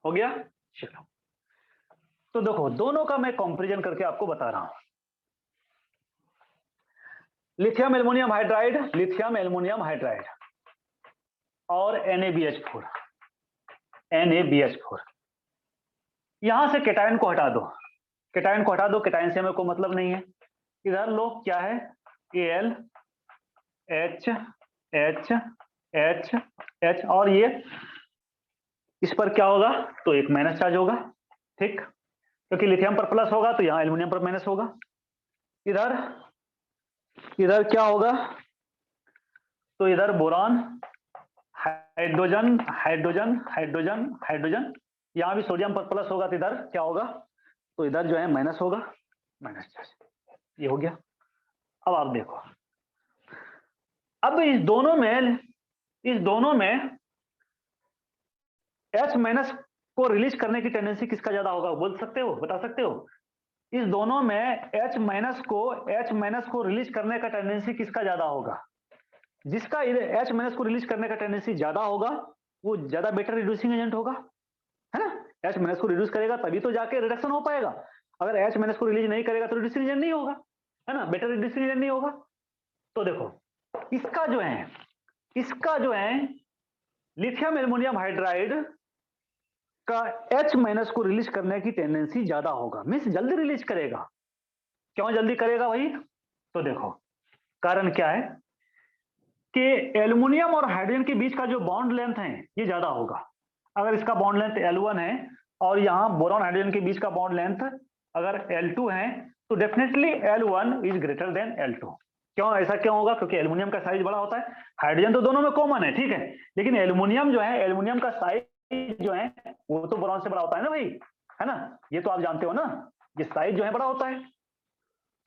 हो गया, चलो तो देखो दोनों का मैं कंपैरिजन करके आपको बता रहा हूं। लिथियम एल्युमिनियम हाइड्राइड और NaBH4, यहां से केटायन को हटा दो, केटायन को हटा दो, केटायन से हमें कोई मतलब नहीं है। इधर लो क्या है, Al H H H H, और ये इस पर क्या होगा, तो एक माइनस चार्ज होगा। ठीक, क्योंकि लिथियम पर प्लस होगा तो यहां एल्युमिनियम पर माइनस होगा। इधर इधर क्या होगा, तो इधर boron hydrogen hydrogen hydrogen hydrogen, यहां भी सोडियम पर प्लस होगा तो इधर क्या होगा, तो इधर जो है माइनस होगा, माइनस चार्ज। ये हो गया। अब आप देखो, अब इस दोनों में H माइनस को रिलीज करने की टेंडेंसी किसका ज्यादा होगा, बोल सकते हो, बता सकते हो। इस दोनों में H माइनस को रिलीज करने का टेंडेंसी किसका ज्यादा होगा। जिसका H माइनस को रिलीज करने का टेंडेंसी ज्यादा होगा वो ज्यादा बेटर रिड्यूसिंग एजेंट होगा, है ना। H माइनस को रिड्यूस करेगा तभी तो जाके रिडक्शन हो पाएगा। अगर H माइनस को रिलीज नहीं करेगा तो रिड्यूसिंग एजेंट नहीं होगा, है ना, बेटर रिड्यूसिंग एजेंट नहीं होगा। तो देखो इसका जो है लिथियम एल्युमिनियम हाइड्राइड का H माइनस को रिलीज करने की टेंडेंसी ज्यादा होगा, मीन्स जल्दी रिलीज करेगा। क्यों जल्दी करेगा भाई, तो देखो कारण क्या है कि एल्युमिनियम और हाइड्रोजन के बीच का जो बॉन्ड लेंथ है ये ज्यादा होगा। अगर इसका बॉन्ड लेंथ L1 है और यहां बोरॉन हाइड्रोजन के बीच का बॉन्ड लेंथ अगर L2 है तो definitely L1 is greater than L2। क्यों, ऐसा क्यों होगा, क्योंकि एल्युमिनियम का साइज बड़ा होता है, हाइड्रोजन तो दोनों में कॉमन है, ठीक है, लेकिन एल्युमिनियम जो है, एल्युमिनियम का साइज जो है वो तो बोरॉन से बड़ा होता है ना भाई, है ना, ये तो आप जानते हो ना, ये साइज जो है बड़ा होता है।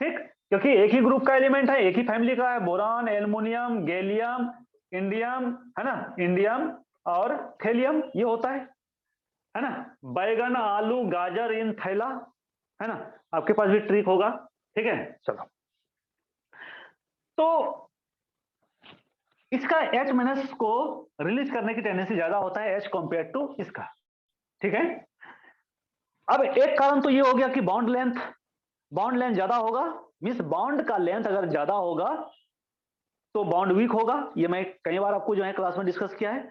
ठीक, क्योंकि एक ही ग्रुप का एलिमेंट है, एक ही फैमिली का है, बोरान, एल्युमिनियम, गैलियम, इंडियम, है ना, इंडियम और थेलियम ये होता है ना। बैगन, आलू, गाजर इन थैला, है ना, आपके पास भी ट्रिक होगा। ठीक है, चलो तो इसका H माइनस को रिलीज करने की टेंडेंसी ज्यादा होता है H कंपेयर टू इसका। ठीक है, अब एक कारण तो ये हो गया कि बॉन्ड लेंथ ज्यादा होगा, मींस बॉन्ड का लेंथ अगर ज्यादा होगा तो बॉन्ड वीक होगा, ये मैं कई बार आपको जो है क्लास में डिस्कस किया है।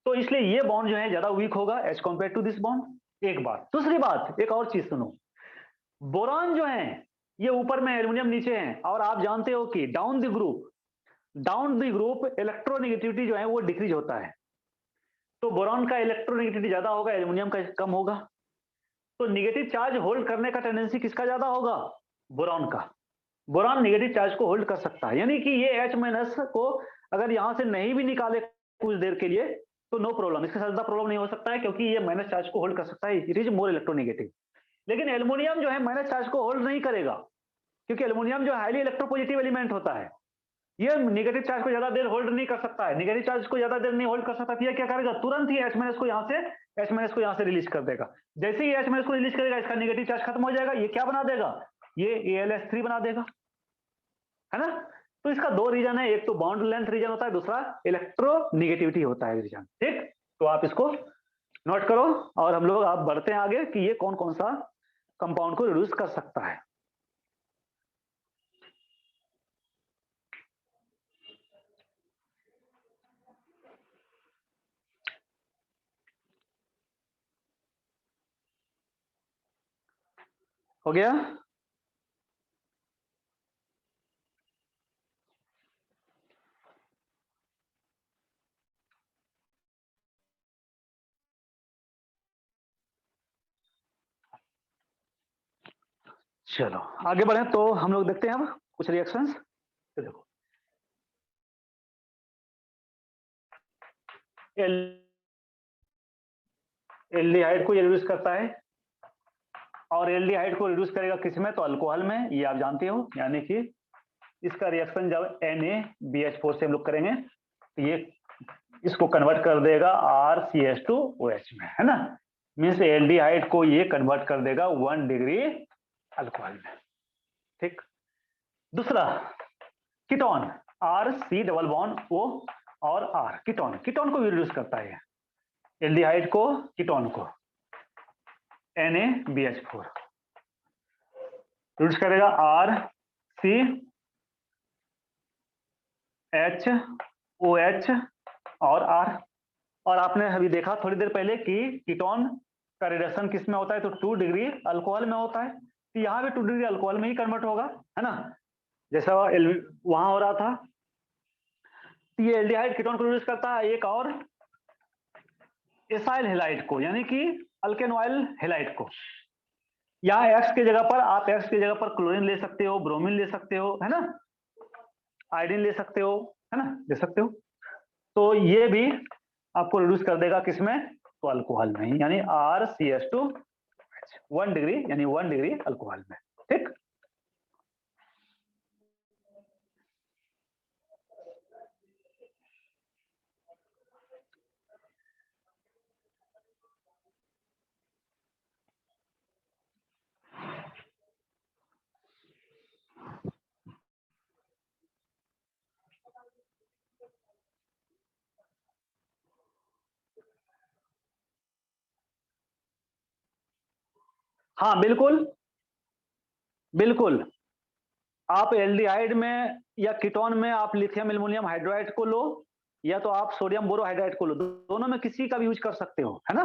तो इसलिए ये बॉन्ड जो है ज्यादा वीक होगा as compare to this bond. एक बात, दूसरी बात एक और चीज सुनो, बोरॉन जो है ये ऊपर में, एल्युमिनियम नीचे है, और आप जानते हो कि डाउन द ग्रुप इलेक्ट्रोनेगेटिविटी जो है वो डिक्रीज होता है। तो बोरॉन का इलेक्ट्रोनेगेटिविटी ज्यादा होगा, एल्युमिनियम का कम होगा। तो निगेटिव चार्ज होल्ड करने का टेंडेंसी किसका ज्यादा होगा, बोरॉन का। बोरॉन नेगेटिव चार्ज को होल्ड कर सकता है, यानी कि ये H माइनस को अगर यहां से नहीं भी निकाले कुछ देर के लिए तो नो प्रॉब्लम, इसके साथ ज्यादा प्रॉब्लम नहीं हो सकता है, क्योंकि ये माइनस चार्ज को होल्ड कर सकता है, इट इज मोर इलेक्ट्रोनेगेटिव। लेकिन एल्युमिनियम जो है माइनस चार्ज को होल्ड नहीं करेगा, क्योंकि एल्युमिनियम जो हाईली इलेक्ट्रोपॉजिटिव एलिमेंट होता है, ये नेगेटिव चार्ज को ज्यादा देर होल्ड नहीं कर सकता है, नेगेटिव चार्ज को ज्यादा देर नहीं होल्ड कर सकता, तो ये क्या करेगा, तुरंत ही H माइनस को यहां से रिलीज कर देगा। जैसे ही H माइनस को रिलीज करेगा इसका नेगेटिव चार्ज खत्म हो जाएगा, ये क्या बना देगा, ये AlS3 बना देगा, है ना। तो इसका दो रीजन है, एक तो बॉन्ड लेंथ रीजन होता है, दूसरा इलेक्ट्रोनेगेटिविटी होता है रीजन। ठीक, तो आप इसको नोट करो और हम लोग आप बढ़ते हैं आगे कि ये कौन कौन सा कंपाउंड को रिड्यूस कर सकता है। हो गया? चलो आगे बढ़े तो हम लोग देखते हैं अब कुछ रिएक्शंस। तो देखो एल्डिहाइड को ये रिड्यूस करता है, और एल्डिहाइड को रिड्यूस करेगा किस में? तो अल्कोहल में, ये आप जानते हो। यानी कि इसका रिएक्शन जब NaBH4 से हम लोग करेंगे तो ये इसको कन्वर्ट कर देगा RCH2OH में, है ना। मीन्स एल्डिहाइड को ये कन्वर्ट कर देगा 1 डिग्री अल्कोहल में। ठीक। दूसरा ketone, RC double bond O और R, कीटोन, कीटोन को भी रिड्यूस करता है एल्डिहाइड को, कीटोन को, NaBH4 रिड्यूस करेगा RCHOH और R। और आपने अभी देखा थोड़ी देर पहले कि कीटोन का रिडक्शन किस में होता है? तो 2 डिग्री अल्कोहल में होता है। तो यहाँ भी 2 डिग्री अल्कोहल में ही कन्वर्ट होगा, है ना, जैसा वहां हो रहा था। तो ये एल्डिहाइड कीटोन को रिड्यूस करता है। एक और एसाइल हेलाइड को, यानी कि अल्केनॉइल हेलाइड को। यहाँ एक्स की जगह पर आप एक्स की जगह पर क्लोरीन ले सकते हो, ब्रोमीन ले सकते हो, है ना, आयोडीन ले सकते हो, है ना, ले सकते हो। तो ये भी आपको रिड्यूस कर देगा किसमें? तो अल्कोहल में ही, यानी RCH2 1 डिग्री, यानी 1 डिग्री अल्कोहल में। ठीक। हाँ बिल्कुल, बिल्कुल। आप एल्डिहाइड में या कीटोन में आप लिथियम एल्युमिनियम हाइड्राइड को लो, या तो आप सोडियम बोरोहाइड्राइड को लो, दोनों में किसी का भी यूज कर सकते हो, है ना।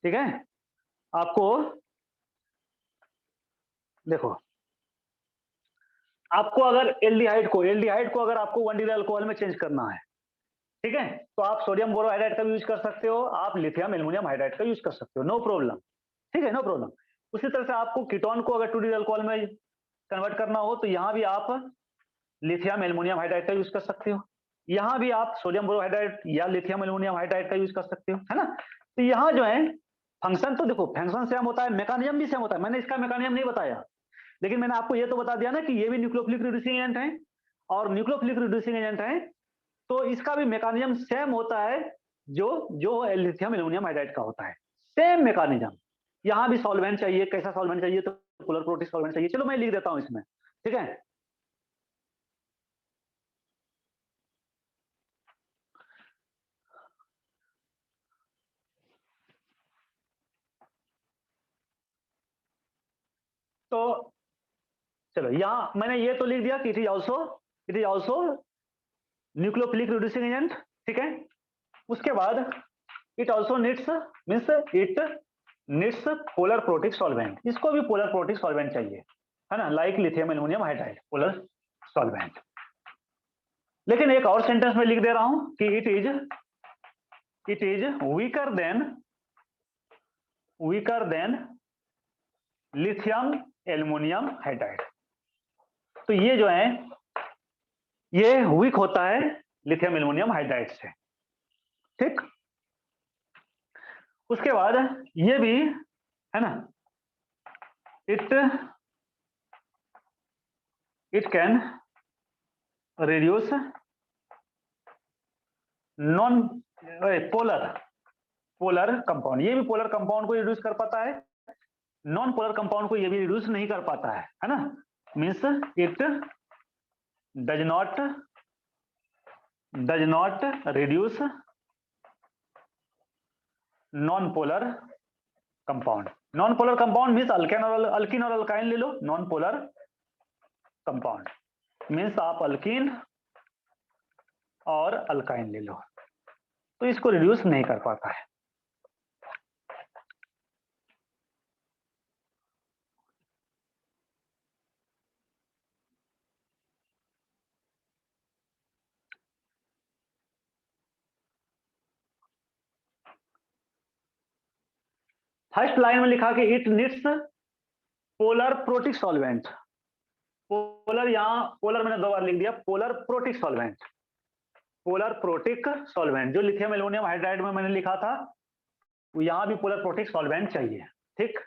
ठीक है। आपको देखो, आपको अगर एल्डिहाइड को अगर आपको 1 डिग्री अल्कोहल में चेंज करना है, ठीक है, तो आप सोडियम बोरोहाइड्राइड का भी यूज कर सकते हो, आप लिथियम एल्युमिनियम हाइड्राइड का यूज कर सकते हो, नो प्रॉब्लम। ठीक है, नो प्रॉब्लम। उसी तरह से आपको कीटोन को अगर 2 डिग्री अल्कोहल में कन्वर्ट करना हो तो यहाँ भी आप लिथियम एल्युमिनियम हाइड्राइड का यूज कर सकते हो, यहाँ भी आप सोडियम बोरोहाइड्राइड या लिथियम एल्युमिनियम हाइड्राइड का यूज कर सकते हो, है ना। तो यहाँ जो है फंक्शन तो देखो, फंक्शन सेम होता है, मैकेनिज्म भी सेम होता है। मैंने इसका मैकेनिज्म नहीं बताया, लेकिन मैंने आपको ये तो बता दिया ना कि ये भी न्यूक्लियोफिलिक रिड्यूसिंग एजेंट है, और न्यूक्लियोफिलिक रिड्यूसिंग एजेंट है तो इसका भी मैकेनिज्म सेम होता है जो जो लिथियम एल्युमिनियम हाइड्राइड का होता है, सेम मैकेनिज्म। यहाँ भी सॉल्वेंट चाहिए, कैसा सॉल्वेंट चाहिए? तो पोलर प्रोटिक सॉल्वेंट चाहिए। चलो मैं लिख देता हूँ इसमें, ठीक है। तो चलो यहाँ मैंने ये तो लिख दिया कि it is also nucleophilic reducing agent, ठीक है। उसके बाद it also needs, means it needs polar protic solvent, इसको भी पोलर प्रोटिक सॉल्वेंट चाहिए, है ना, like lithium aluminium hydride, polar solvent. लेकिन एक और सेंटेंस में लिख दे रहा हूं कि it is weaker then lithium aluminium hydride. तो ये जो है ये वीक होता है लिथियम एल्युमिनियम हाइड्राइड से। ठीक। उसके बाद ये भी, है ना, it it can reduce non polar polar compound, ये भी पोलर कंपाउंड को रिड्यूस कर पाता है, नॉन पोलर कंपाउंड को ये भी रिड्यूस नहीं कर पाता है ना। Means it does not reduce non polar compound. Non polar compound means alkene और अल्काइन ले लो, नॉन पोलर कंपाउंड मीन्स आप अल्किन और अल्काइन ले लो, तो इसको रिड्यूस नहीं कर पाता है। फर्स्ट लाइन में लिखा कि it needs polar protic solvent. Polar, यहाँ पोलर मैंने 2 बार लिख दिया, polar protic solvent. Polar protic solvent जो लिथियम एल्युमिनियम हाइड्राइड में मैंने लिखा था, वो यहां भी पोलर प्रोटिक सॉल्वेंट चाहिए। ठीक,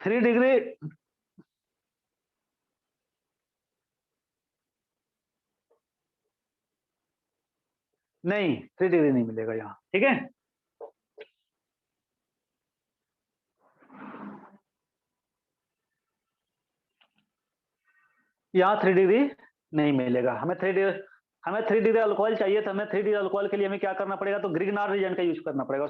थ्री डिग्री नहीं, 3 डिग्री नहीं मिलेगा यहाँ। ठीक है, यहाँ 3 डिग्री नहीं मिलेगा। हमें 3 डिग्री अल्कोहल चाहिए, तो हमें 3 डिग्री अल्कोहल के लिए हमें क्या करना पड़ेगा, तो ग्रिग्नार्ड रिएजेंट का यूज करना पड़ेगा।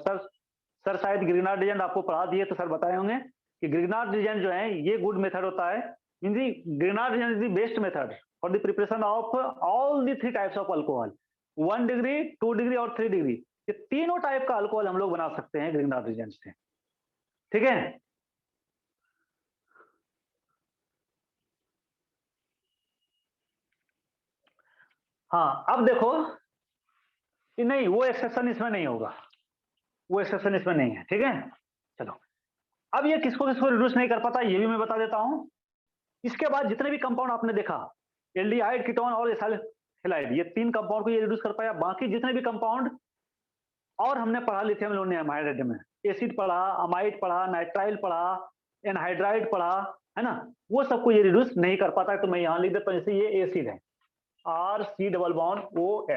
सर शायद ग्रिग्नार्ड रिएजेंट आपको पढ़ा दिए, तो सर बताए होंगे कि ग्रिग्नार्ड रिएजेंट जो है ये गुड मेथड होता है। Grignard reagent is the best method for the preparation of all the 3 types of alcohol, 1 degree, 2 degree और 3 डिग्री। ये तीनों टाइप का अल्कोहल हम लोग बना सकते हैं ग्रिग्नार्ड रिएजेंट से। ठीक है, हाँ अब देखो कि नहीं, वो एक्सेप्शन इसमें नहीं होगा, वो एक्सेप्शन इसमें नहीं है। ठीक है, चलो अब ये किसको किसको रिड्यूस नहीं कर पाता ये भी मैं बता देता हूं। इसके बाद जितने भी कंपाउंड आपने देखा, एल्डिहाइड, कीटोन और एसाइल हैलाइड, ये 3 कंपाउंड को ये रिड्यूस कर पाया। बाकी जितने भी कंपाउंड और हमने पढ़ा लिथियम एल्युमिनियम हाइड्राइड में, एसिड पढ़ा, अमाइड पढ़ा, नाइट्राइल पढ़ा, एनहाइड्राइड पढ़ा, है ना, वो सबको ये रिड्यूस नहीं कर पाता है। तो मैं यहां लिख देता हूं, जैसे ये एसिड है, RC डबल बॉन्ड OH,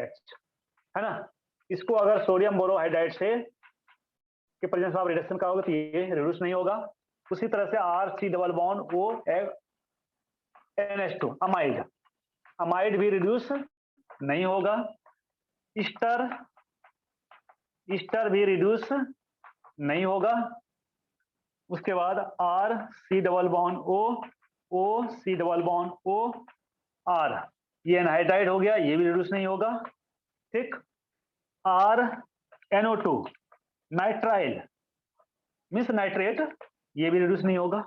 है ना, इसको अगर सोडियम बोरोहाइड्राइड से के प्रेजेंस में आप रिडक्शन करोगे तो ये रिड्यूस नहीं होगा। उसी तरह से RC double bond ONH2 amide, amide भी रिड्यूस नहीं होगा। ईस्टर, ईस्टर भी रिड्यूस नहीं होगा। उसके बाद RC double bond OC double bond OR, ये एनहाइड्राइड हो गया, ये भी रिड्यूस नहीं होगा। ठीक, RNO2 नाइट्राइल मीन्स नाइट्रेट, ये भी रिड्यूस नहीं होगा।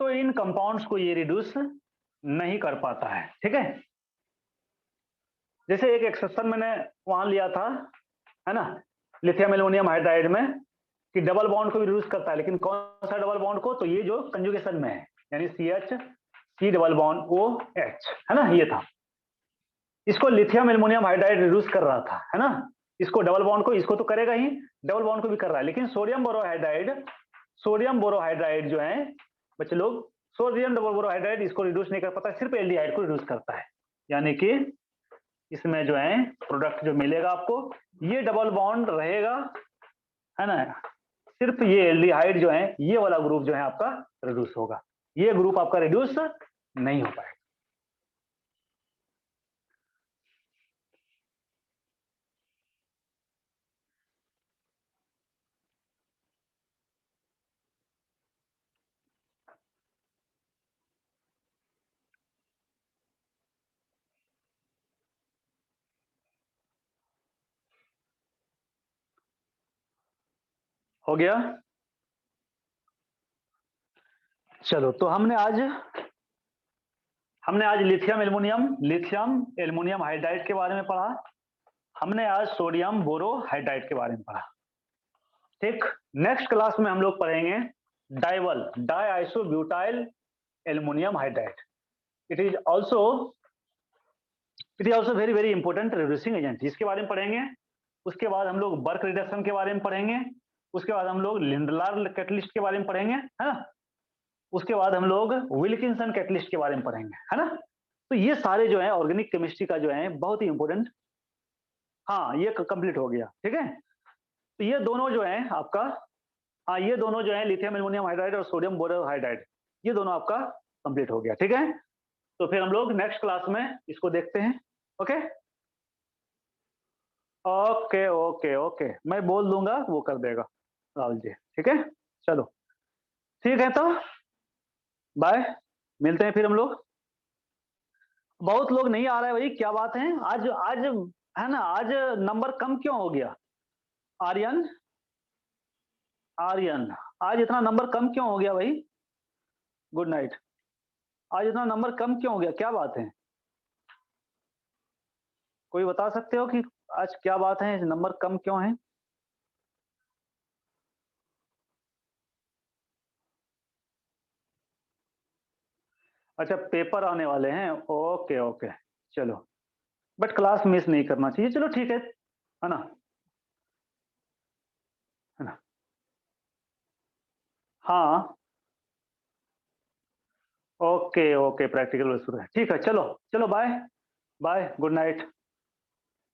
तो इन कंपाउंड्स को ये रिड्यूस नहीं कर पाता है। ठीक है, जैसे एक एक्सेप्शन मैंने वहां लिया था, है ना, लिथियम एल्युमिनियम हाइड्राइड में, कि डबल बॉन्ड को भी रिड्यूस करता है, लेकिन कौन सा डबल बॉन्ड को, तो ये जो कंजुगेशन में है, यानी CH डबल बॉन्ड OH, है ना, ये था। इसको लिथियम एल्युमिनियम हाइड्राइड रिड्यूस कर रहा था, है ना, इसको डबल बॉन्ड को, इसको तो करेगा ही, डबल बॉन्ड को भी कर रहा है। लेकिन सोडियम बोरोहाइड्राइड जो है बच्चे लोग, सोडियम डबल बोरोहाइड्राइड इसको रिड्यूस नहीं कर पाता, सिर्फ एल्डिहाइड को रिड्यूस करता है। यानी कि इसमें जो है प्रोडक्ट जो मिलेगा आपको, ये डबल बॉन्ड रहेगा, है ना, सिर्फ ये एल्डिहाइड जो है, ये वाला ग्रुप जो है आपका रिड्यूस होगा, ये ग्रुप आपका रिड्यूस नहीं हो पाएगा। हो गया, चलो तो हमने आज लिथियम एल्युमिनियम हाइड्राइड के बारे में पढ़ा, हमने आज सोडियम बोरोहाइड्राइड के बारे में पढ़ा। ठीक, नेक्स्ट क्लास में हम लोग पढ़ेंगे diisobutyl aluminium hydride. It is also very very important reducing agent, इसके बारे में पढ़ेंगे। उसके बाद हम लोग बर्क रिडक्शन के बारे में पढ़ेंगे। उसके बाद हम लोग लिंडलार कैटलिस्ट के बारे में पढ़ेंगे, है ना। उसके बाद हम लोग विल्किंसन कैटलिस्ट के बारे में पढ़ेंगे, है ना। तो ये सारे जो है ऑर्गेनिक केमिस्ट्री का जो है बहुत ही इंपॉर्टेंट, हाँ ये कंप्लीट हो गया, ठीक है। तो ये दोनों जो है आपका, हाँ ये दोनों जो है लिथियम एल्युमिनियम हाइड्राइड और सोडियम बोरोहाइड्राइड, ये दोनों आपका कंप्लीट हो गया, ठीक है। तो फिर हम लोग नेक्स्ट क्लास में इसको देखते हैं। ओके ओके ओके ओके, मैं बोल दूंगा वो कर देगा राहुल जी, ठीक है। चलो ठीक है, तो बाय, मिलते हैं फिर हम लोग। बहुत लोग नहीं आ रहे हैं भाई, क्या बात है आज आज, है ना, आज नंबर कम क्यों हो गया। आर्यन, आर्यन, आज इतना नंबर कम क्यों हो गया भाई। Good night. आज इतना नंबर कम क्यों हो गया, क्या बात है। कोई बता सकते हो कि आज क्या बात है, नंबर कम क्यों है। अच्छा पेपर आने वाले हैं, ओके ओके, चलो। बट क्लास मिस नहीं करना चाहिए, चलो ठीक है ना, है ना। हाँ ओके ओके, प्रैक्टिकल शुरू है, ठीक है, चलो चलो बाय, बाय गुड नाइट।